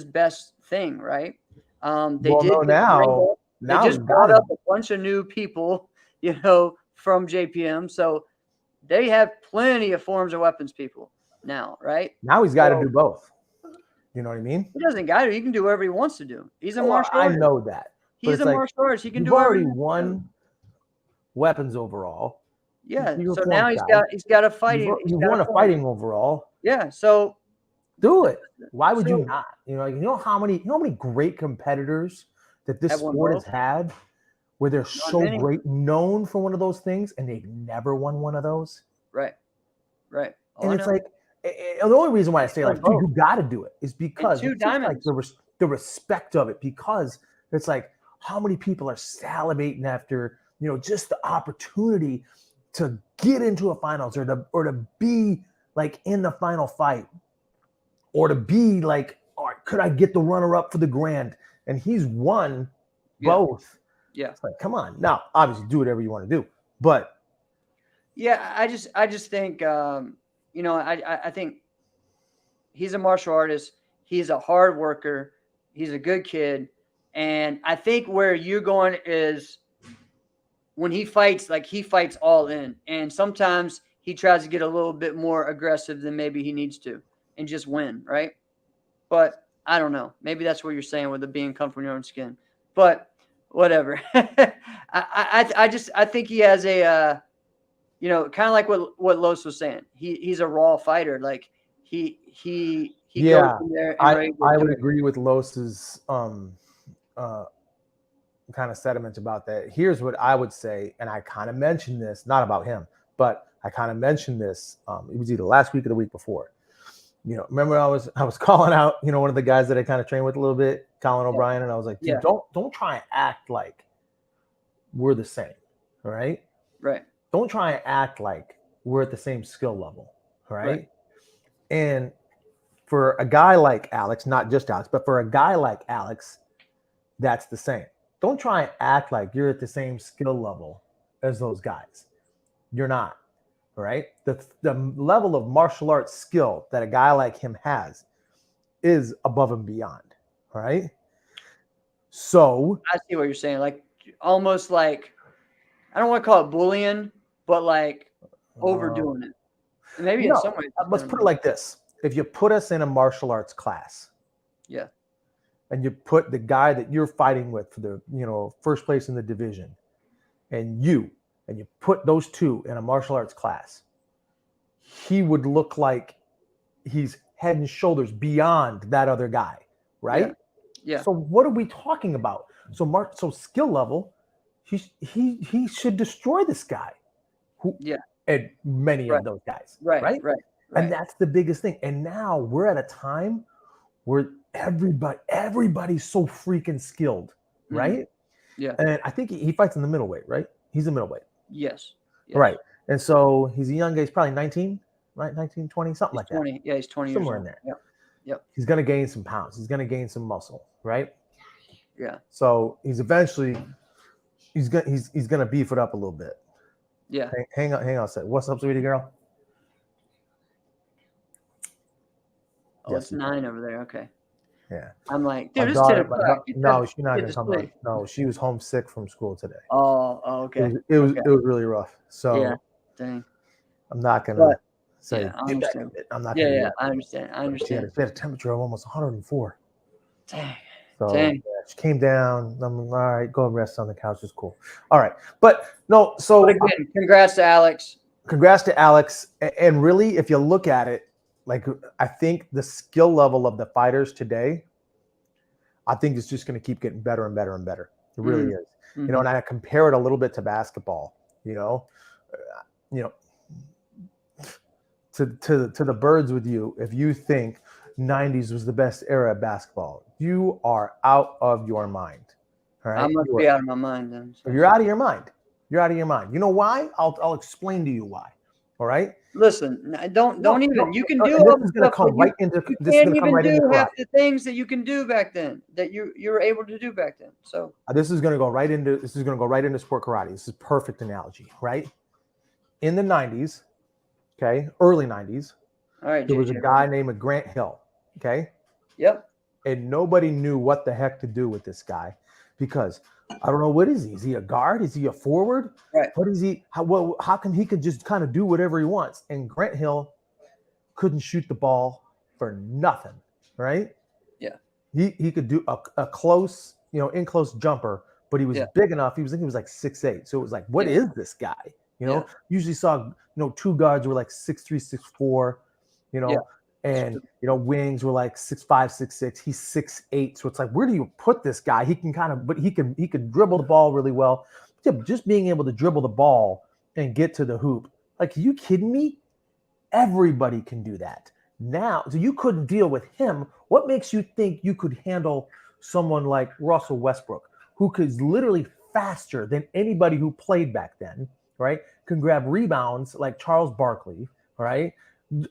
best thing, right? They just brought up a bunch of new people, from JPM. So they have plenty of forms of weapons people now, right? Now he's got to do both. You know what I mean? He doesn't got to. He can do whatever he wants to do. He's a martial artist. I know that. He's a martial artist. He can do already everything. won weapons overall. Yeah. You're So a now form he's got a fighting. You won a fighting overall. Yeah. So do it. Why would you not? You know how many great competitors that this sport has had, where they're so great, known for one of those things, and they've never won one of those. Right. And it's like, the only reason why I say like, dude, you got to do it is because it's just like the respect of it, because it's like how many people are salivating after, just the opportunity to get into a finals or to be like in the final fight, or to be like, all right, could I get the runner up for the grand? And he's won both. Yeah. It's like, come on. Now, obviously do whatever you want to do, but yeah, I just think, I think he's a martial artist. He's a hard worker. He's a good kid. And I think where you're going is when he fights, like he fights all in. And sometimes he tries to get a little bit more aggressive than maybe he needs to and just win, right? But I don't know. Maybe that's what you're saying with the being comfortable in your own skin. But whatever. I think he has a kind of like what Los was saying. He's a raw fighter. Like he goes in there. And I would agree with Los's kind of sentiments about that. Here's what I would say, and I kind of mentioned this, not about him, but I kind of mentioned this. It was either last week or the week before. Remember I was calling out, one of the guys that I kind of trained with a little bit, Colin O'Brien, and I was like, dude, don't try and act like we're the same, all right? Right. Don't try and act like we're at the same skill level, all right? And for a guy like Alex, not just Alex, but for a guy like Alex, that's the same. Don't try and act like you're at the same skill level as those guys. You're not. All right. The level of martial arts skill that a guy like him has is above and beyond. All right. So I see what you're saying. Like almost like, I don't want to call it bullying, but like overdoing it. And maybe in some ways. Let's put it like this. If you put us in a martial arts class. Yeah. And you put the guy that you're fighting with for the, first place in the division, and you put those two in a martial arts class, he would look like he's head and shoulders beyond that other guy, right? Yeah. So what are we talking about? So skill level, he should destroy this guy. And many of those guys. Right. And that's the biggest thing. And now we're at a time where everybody's so freaking skilled, right? Yeah. And I think he fights in the middleweight, right? He's a middleweight. Yes. Right. And so he's a young guy. He's probably 19, right? 19, 20, something like 20. that. Yeah, he's 20 somewhere years old. in there. Yep. He's going to gain some pounds. He's going to gain some muscle, right? Yeah. So he's eventually he's going to beef it up a little bit. Yeah. Hang on a sec. What's up, sweetie girl? Oh, it's 9 over there. Okay. Yeah. I'm like, My dude, it's daughter, 10 o'clock. no, she's not Get gonna to come sleep. out. No, she was homesick from school today. Oh, okay. It was really rough. So Yeah. Dang. I'm not gonna But, say yeah, I get back in understand. bed. I'm not Yeah, gonna do yeah, that. I understand. I She had understand. a temperature of almost 104. Dang. So Dang. yeah, she came down. I'm all right. Go rest on the couch. It's cool. All right, but no. So But again, congrats to Alex. congrats to Alex. And really, if you look at it, like I think the skill level of the fighters today, I think it's just going to keep getting better and better and better. It really is. You know, and I compare it a little bit to basketball. You know, to the birds with you. If you think 90s was the best era of basketball, you are out of your mind. All right, I must be out of my mind then. So. You're out of your mind. You're out of your mind. You know why? I'll explain to you why. All right. Listen, don't even. No, you can no, do and all this is the going to stuff, come but right into you this is can't going to come even right into do karate. half the things that you can do back then that you were able to do back then. So This is going to go right into sport karate. This is a perfect analogy, right? In the 90s, okay, early 90s, all right, there was a JJ. guy named Grant Hill, okay? Yep. And nobody knew what the heck to do with this guy because I don't know, what is he? Is he a guard? Is he a forward? Right. What is he? How come he could just kind of do whatever he wants? And Grant Hill couldn't shoot the ball for nothing, right? Yeah. He could do a close, in close jumper, but he was big enough. He was like 6'8". So it was like, what is this guy? Usually saw, two guards were like 6'3", 6'4", and wings were like 6'5", 6'6". He's 6'8". So it's like, where do you put this guy? He can but he could dribble the ball really well. Just being able to dribble the ball and get to the hoop. Like, are you kidding me? Everybody can do that now. So you couldn't deal with him. What makes you think you could handle someone like Russell Westbrook, who is literally faster than anybody who played back then, right? Can grab rebounds like Charles Barkley, right?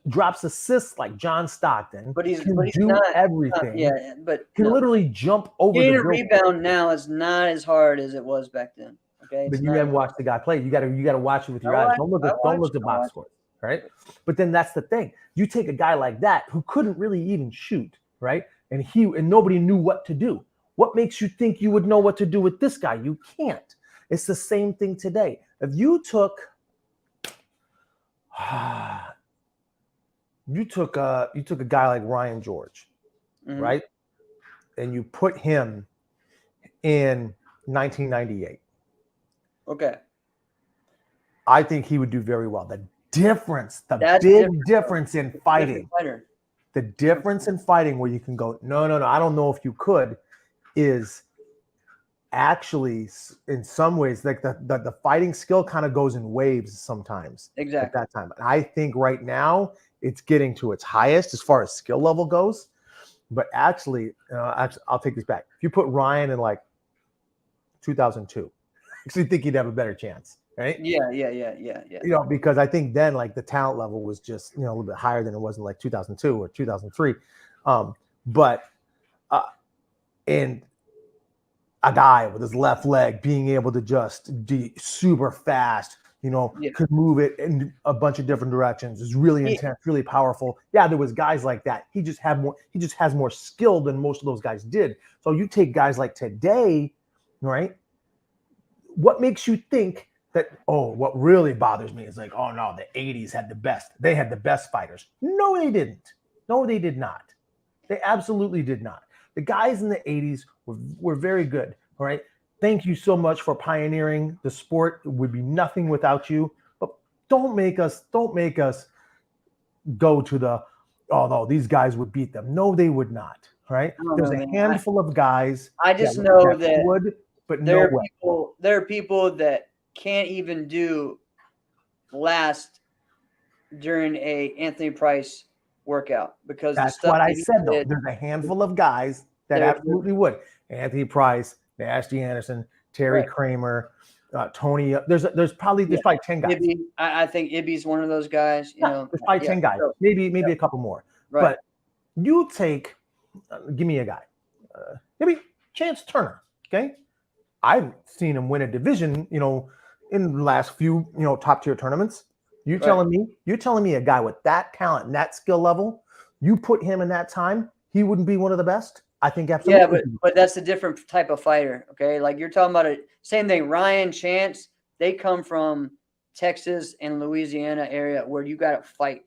Drops assists like John Stockton, But he's can but he's do not everything. but Can no. literally jump over Getting the a building. rebound now is not as hard as it was back then. Okay, But you haven't watched the guy play. You got to watch it with your eyes. Don't look at box scores, right? But then that's the thing. You take a guy like that who couldn't really even shoot, right? And nobody knew what to do. What makes you think you would know what to do with this guy? You can't. It's the same thing today. If you took a guy like Ryan George, right? And you put him in 1998. Okay. I think he would do very well. The big difference in fighting, the difference in fighting where you can go, no, I don't know if you could, is actually in some ways like the fighting skill kind of goes in waves sometimes. Exactly. At that time. I think right now it's getting to its highest as far as skill level goes. But actually, I'll take this back. If you put Ryan in like 2002, I actually think he'd have a better chance, right? Yeah. Because I think then like the talent level was just a little bit higher than it was in like 2002 or 2003. And a guy with his left leg being able to just be super fast, could move it in a bunch of different directions, is really intense, really powerful. Yeah, there was guys like that. He just has more skill than most of those guys did. So you take guys like today, right? What makes you think that, what really bothers me is like, oh no, the 80s had the best. They had the best fighters. No, they didn't. No, they did not. They absolutely did not. The guys in the 80s were very good. All right. Thank you so much for pioneering the sport. It would be nothing without you. But don't make us go to the, oh no, these guys would beat them. No, they would not. All right. There's a handful of guys. I just know that would, but there are are people that can't even do last during a Anthony Price workout because that's what I said though. There's a handful of guys that absolutely would. Anthony Price, Nasty Anderson, Terry Kramer, Tony. There's probably 10 guys. Ibby, I think Ibby's one of those guys. There's probably 10 guys. So, maybe a couple more. Right. But you take, give me a guy, maybe Chance Turner. Okay, I've seen him win a division. In the last few top tier tournaments. You're telling me a guy with that talent and that skill level, you put him in that time, he wouldn't be one of the best? I think absolutely. Yeah, but that's a different type of fighter. Okay, like you're talking about it. Same thing. Ryan Chance, they come from Texas and Louisiana area where you got to fight.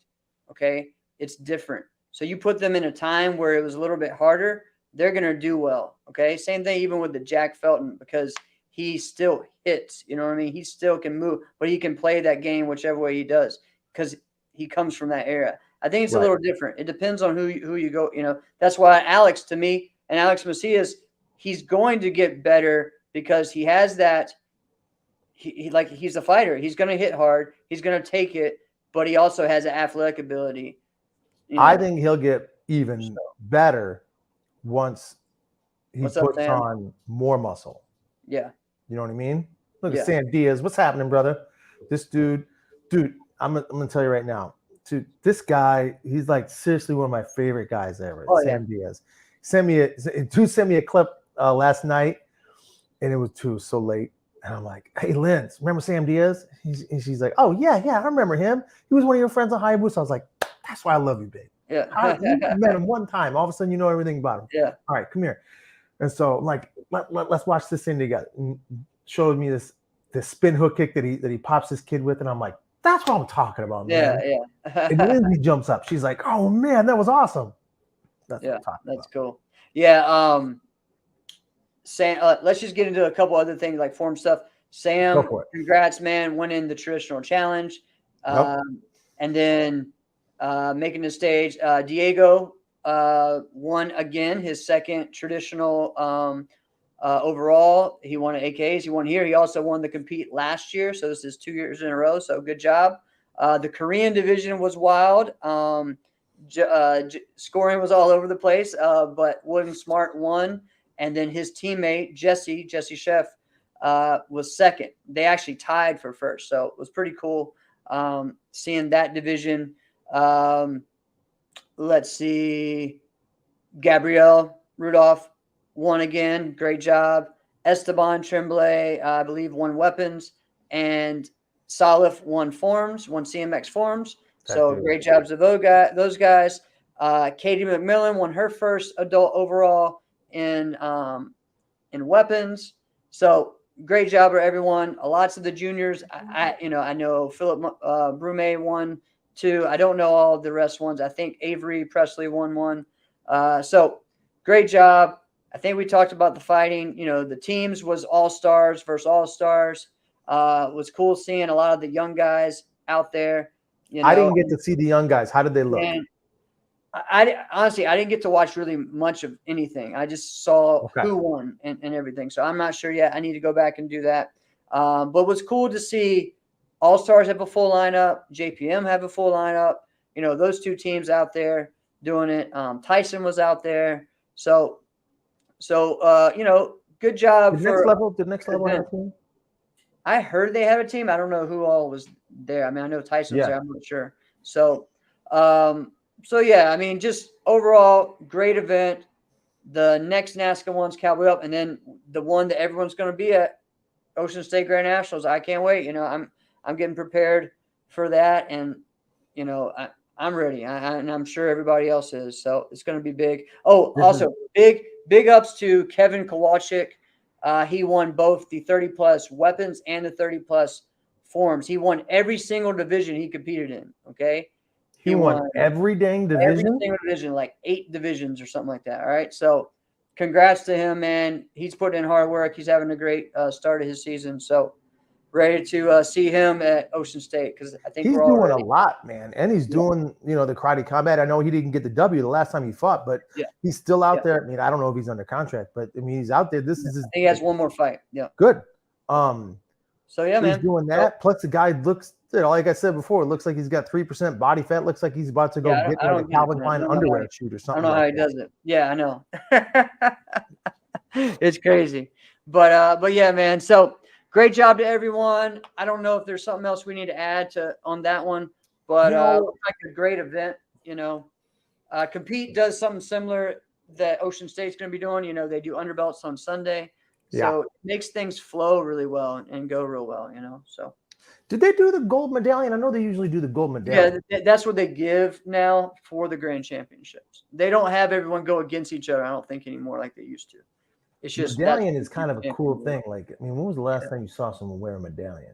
Okay, it's different. So you put them in a time where it was a little bit harder, they're gonna do well. Okay, same thing even with the Jack Felton because he still hits. You know what I mean? He still can move, but he can play that game whichever way he does because he comes from that era. I think it's a Right. little different. It depends on who you go. You know, that's why Alex, to me, and Alex Macias, he's going to get better because he has that. He's a fighter. He's going to hit hard. He's going to take it, but he also has an athletic ability. You know. I think he'll get even better once he What's up, puts Sam? on more muscle. Yeah. You know what I mean? Look Yeah. at Sam Diaz. What's happening, brother? This dude, I'm gonna tell you right now. Dude, this guy, he's like seriously one of my favorite guys ever. Oh, Sam Diaz. Sent me a clip last night, and it was so late. And I'm like, hey, Linz, remember Sam Diaz? She's like, oh yeah, I remember him. He was one of your friends on Hayabusa. I was like, that's why I love you, babe. Yeah. You met him one time. All of a sudden, you know everything about him. Yeah. All right, come here. And so I'm like, let's watch this thing together. And showed me this spin hook kick that he pops his kid with, and I'm like, that's what I'm talking about, man. Yeah. And Lindsay jumps up. She's like, oh man, that was awesome. That's what I'm talking That's about. cool. Yeah. Sam, let's just get into a couple other things like form stuff. Sam, Go for it. congrats, man, winning the traditional challenge. Yep. And then making the stage. Diego won again his second traditional overall. He won at AKs. He won here. He also won the compete last year. So this is 2 years in a row. So good job. The Korean division was wild. Scoring was all over the place, but William Smart won. And then his teammate, Jesse Chef, was second. They actually tied for first. So it was pretty cool seeing that division. Let's see. Gabriel Rudolph won again. Great job. Esteban Tremblay, I believe, won weapons. And Salif won forms, won CMX forms. So great jobs to those guys. Katie McMillan won her first adult overall in weapons. So great job to everyone. Lots of the juniors. I know Philip Brume won 2. I don't know all the rest ones. I think Avery Presley won 1. So great job. I think we talked about the fighting. You know, the teams was all-stars versus all-stars. It was cool seeing a lot of the young guys out there. You know, I didn't get to see the young guys. How did they look? And I honestly didn't get to watch really much of anything. I just saw who won and everything. So I'm not sure yet. I need to go back and do that. But it was cool to see All-Stars have a full lineup, JPM have a full lineup. You know, those 2 teams out there doing it. Tyson was out there. So you know, good job. The next level have a team? I heard they had a team. I don't know who all was there. I mean, I know Tyson was there. I'm not sure. So yeah, I mean, just overall great event. The next NASCA one's Cowboy Up, and then the one that everyone's going to be at, Ocean State Grand Nationals. I can't wait. You know, I'm getting prepared for that, and you know, I'm ready, and I'm sure everybody else is. So it's going to be big. Oh, also big ups to Kevin Kowalczyk. He won both the 30+ weapons and the 30+ forms. He won every single division he competed in. Okay. He won every dang division? Every single division, like 8 divisions or something like that. All right. So congrats to him, man. He's putting in hard work. He's having a great start of his season. So ready to see him at Ocean State because I think he's doing a lot, man. And he's doing, you know, the karate combat. I know he didn't get the W the last time he fought, but he's still out there. I mean, I don't know if he's under contract, but I mean, he's out there. This is his, he has one more fight. Yeah. Good. So yeah, man. He's doing that. Plus, the guy looks, you know, like I said before, it looks like he's got 3% body fat. Looks like he's about to go get a Calvin Klein underwear shoot or something. I don't know how he does it. Yeah, I know. It's crazy, but yeah, man. So great job to everyone. I don't know if there's something else we need to add on that one, but looks like a great event. You know, Compete does something similar that Ocean State's going to be doing. You know, they do underbelts on Sunday. So it makes things flow really well and go real well, you know. So Did they do the gold medallion? I know they usually do the gold medallion. Yeah, that's what they give now for the grand championships. They don't have everyone go against each other, I don't think, anymore like they used to. It's just Medallion is kind of a cool champion. thing. Like, I mean, when was the last time you saw someone wear a medallion?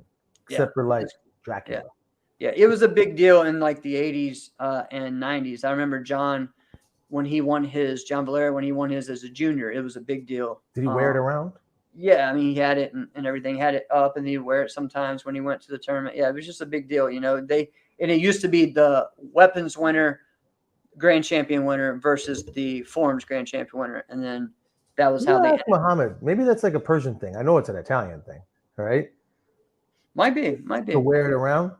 Yeah. Except for like Dracula. Yeah, it was a big deal in like the 80s and 90s. I remember John Valera, when he won his as a junior, it was a big deal. Did he wear it around? Yeah, I mean, he had it and everything, had it up, and he'd wear it sometimes when he went to the tournament. Yeah, it was just a big deal, you know. And it used to be the weapons winner, grand champion winner versus the forms grand champion winner, and then that was how they ended. Muhammad. Maybe that's like a Persian thing. I know it's an Italian thing, right? Might be. To wear it around.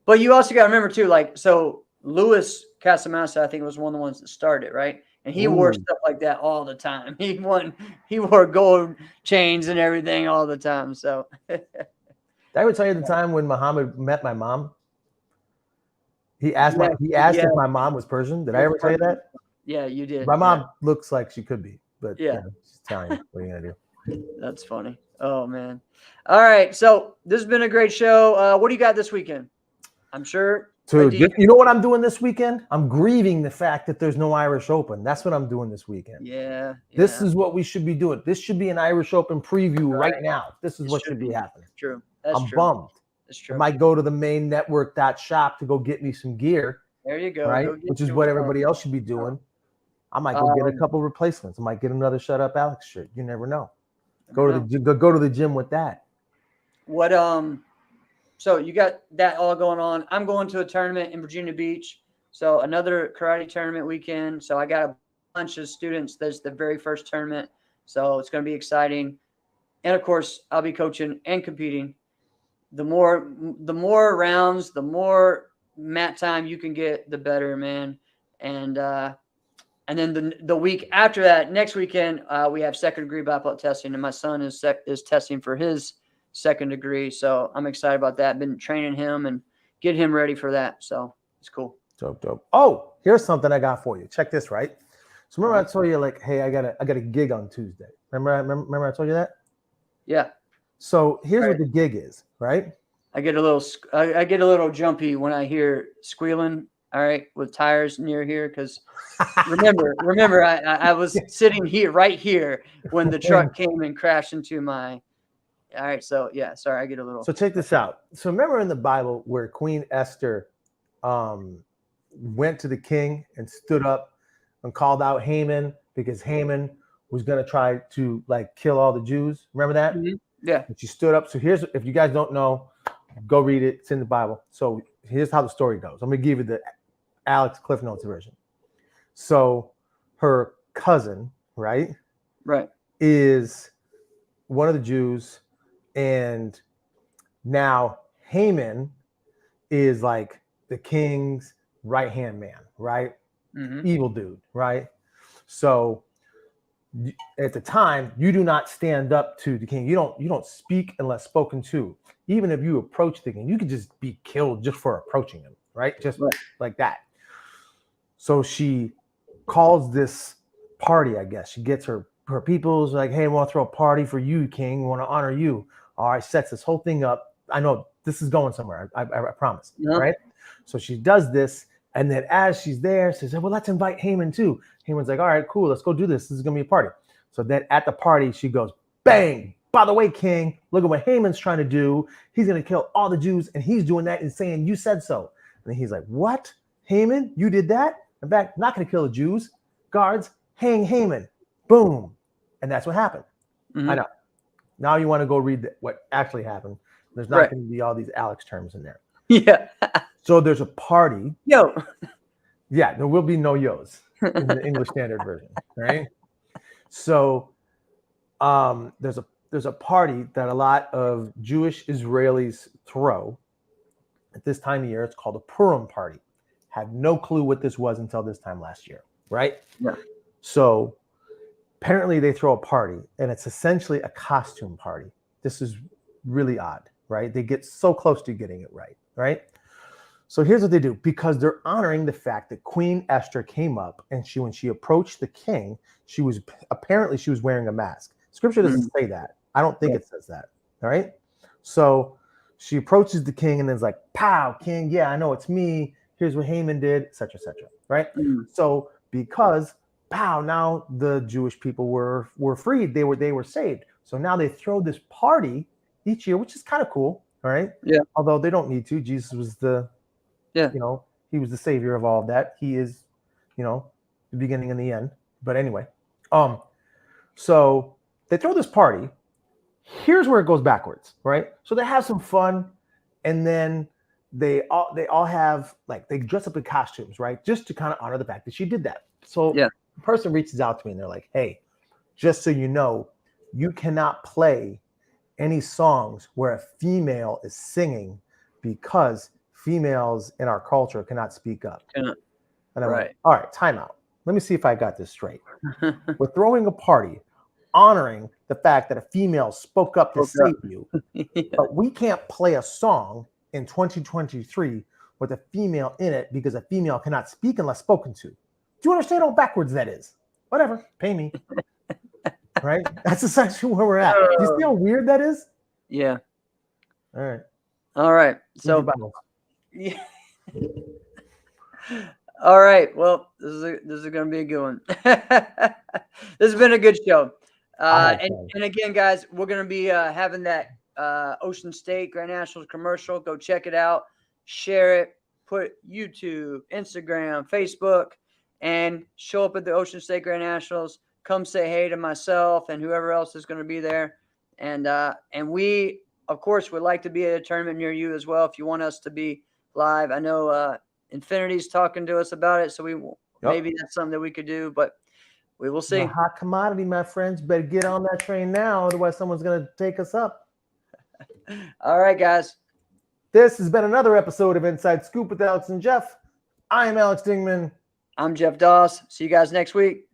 But you also got to remember too, like, so Louis Casamassa, I think, was one of the ones that started, right? And he wore stuff like that all the time. He wore gold chains and everything all the time. So Did I ever tell you the time when Muhammad met my mom? He asked if my mom was Persian. Did I ever tell you that? Yeah, you did. My mom looks like she could be, but yeah, she's Italian. What are you gonna do? That's funny. Oh man. All right. So this has been a great show. What do you got this weekend? I'm sure. Dude, you know what I'm doing this weekend? I'm grieving the fact that there's no Irish Open. That's what I'm doing this weekend. Yeah. This is what we should be doing. This should be an Irish Open preview right now. This is what should be happening. True. I'm bummed. That's true. I might go to the main network.shop to go get me some gear. There you go. Right? Which is what everybody else should be doing. I might go get a couple replacements. I might get another Shut Up Alex shirt. You never know. Go to the gym with that. What so you got that all going on. I'm going to a tournament in Virginia Beach. So another karate tournament weekend. So I got a bunch of students. That's the very first tournament. So it's going to be exciting. And of course, I'll be coaching and competing. The more rounds, the more mat time you can get, the better, man. And then the week after that, next weekend, we have second degree black belt testing, and my son is testing for his second degree. So I'm excited about that. Been training him and get him ready for that. So it's cool. Dope. Oh, here's something I got for you. Check this, right? So remember I told you, like, hey, I got a gig on Tuesday. Remember I told you that? Yeah. So here's what the gig is, right? I get a little jumpy when I hear squealing. All right, with tires near here, because remember, I was sitting right here when the truck came and crashed into my. All right, so yeah, sorry, I get a little. So check this out. So remember in the Bible where Queen Esther went to the king and stood up and called out Haman because Haman was going to try to like kill all the Jews. Remember that? Mm-hmm. Yeah. And she stood up. So here's, if you guys don't know, go read it. It's in the Bible. So here's how the story goes. I'm going to give you the Alex Cliff Notes version. So her cousin, right, is one of the Jews, and now Haman is like the king's right-hand man, right? Mm-hmm. Evil dude, right? So at the time, you do not stand up to the king. You don't speak unless spoken to. Even if you approach the king, you could just be killed just for approaching him, right? Just like that. So she calls this party, I guess. She gets her people's like, hey, I want to throw a party for you, king. We want to honor you. All right, sets this whole thing up. I know this is going somewhere. I promise, right? So she does this. And then as she's there, she says, well, let's invite Haman too. Haman's like, all right, cool. Let's go do this. This is going to be a party. So then at the party, she goes, bang. By the way, king, look at what Haman's trying to do. He's going to kill all the Jews. And he's doing that and saying, you said so. And he's like, what? Haman, you did that? In fact, not going to kill the Jews. Guards, hang Haman. Boom. And that's what happened. Mm-hmm. I know. Now you want to go read what actually happened. There's not going to be all these Alex terms in there. Yeah. So there's a party. Yo. Yeah, there will be no yos in the English Standard Version, right? So there's a party that a lot of Jewish Israelis throw at this time of year. It's called a Purim party. Had no clue what this was until this time last year, right? Yeah. So apparently they throw a party, and it's essentially a costume party. This is really odd, right? They get so close to getting it right? So here's what they do, because they're honoring the fact that Queen Esther came up, and when she approached the king, she was wearing a mask. Scripture doesn't say that. I don't think it says that. All right. So she approaches the king and then's like, pow, king, yeah, I know it's me. Here's what Haman did, etc., right? Mm. So because pow, now the Jewish people were freed. They were saved. So now they throw this party each year, which is kind of cool, all right? Yeah. Although they don't need to. Jesus was he was the savior of all of that. He is, the beginning and the end. But anyway, so they throw this party. Here's where it goes backwards, right? So they have some fun, and then they all have, like, they dress up in costumes, right? Just to kind of honor the fact that she did that. So Yeah. a person reaches out to me and they're like, hey, just so you know, you cannot play any songs where a female is singing because females in our culture cannot speak up. Cannot. And I went, Right. all right, time out. Let me see if I got this straight. We're throwing a party honoring the fact that a female spoke up to Spoke save you, but we can't play a song in 2023 with a female in it because a female cannot speak unless spoken to. Do you understand how backwards that is? Whatever, pay me. Right? That's essentially where we're at. Do you see how weird that is? Yeah. All right. All right. So, So, yeah. All right. Well, this is going to be a good one. This has been a good show. And again, guys, we're going to be having that Ocean State Grand Nationals commercial. Go check it out, share it, put YouTube, Instagram, Facebook, and show up at the Ocean State Grand Nationals. Come say hey to myself and whoever else is going to be there. And we, of course, would like to be at a tournament near you as well if you want us to be live. I know Infinity's talking to us about it, so maybe that's something that we could do, but we will see. A hot commodity, my friends. Better get on that train now, otherwise someone's going to take us up. All right, guys. This has been another episode of Inside Scoop with Alex and Jeff. I am Alex Dingman. I'm Jeff Doss. See you guys next week.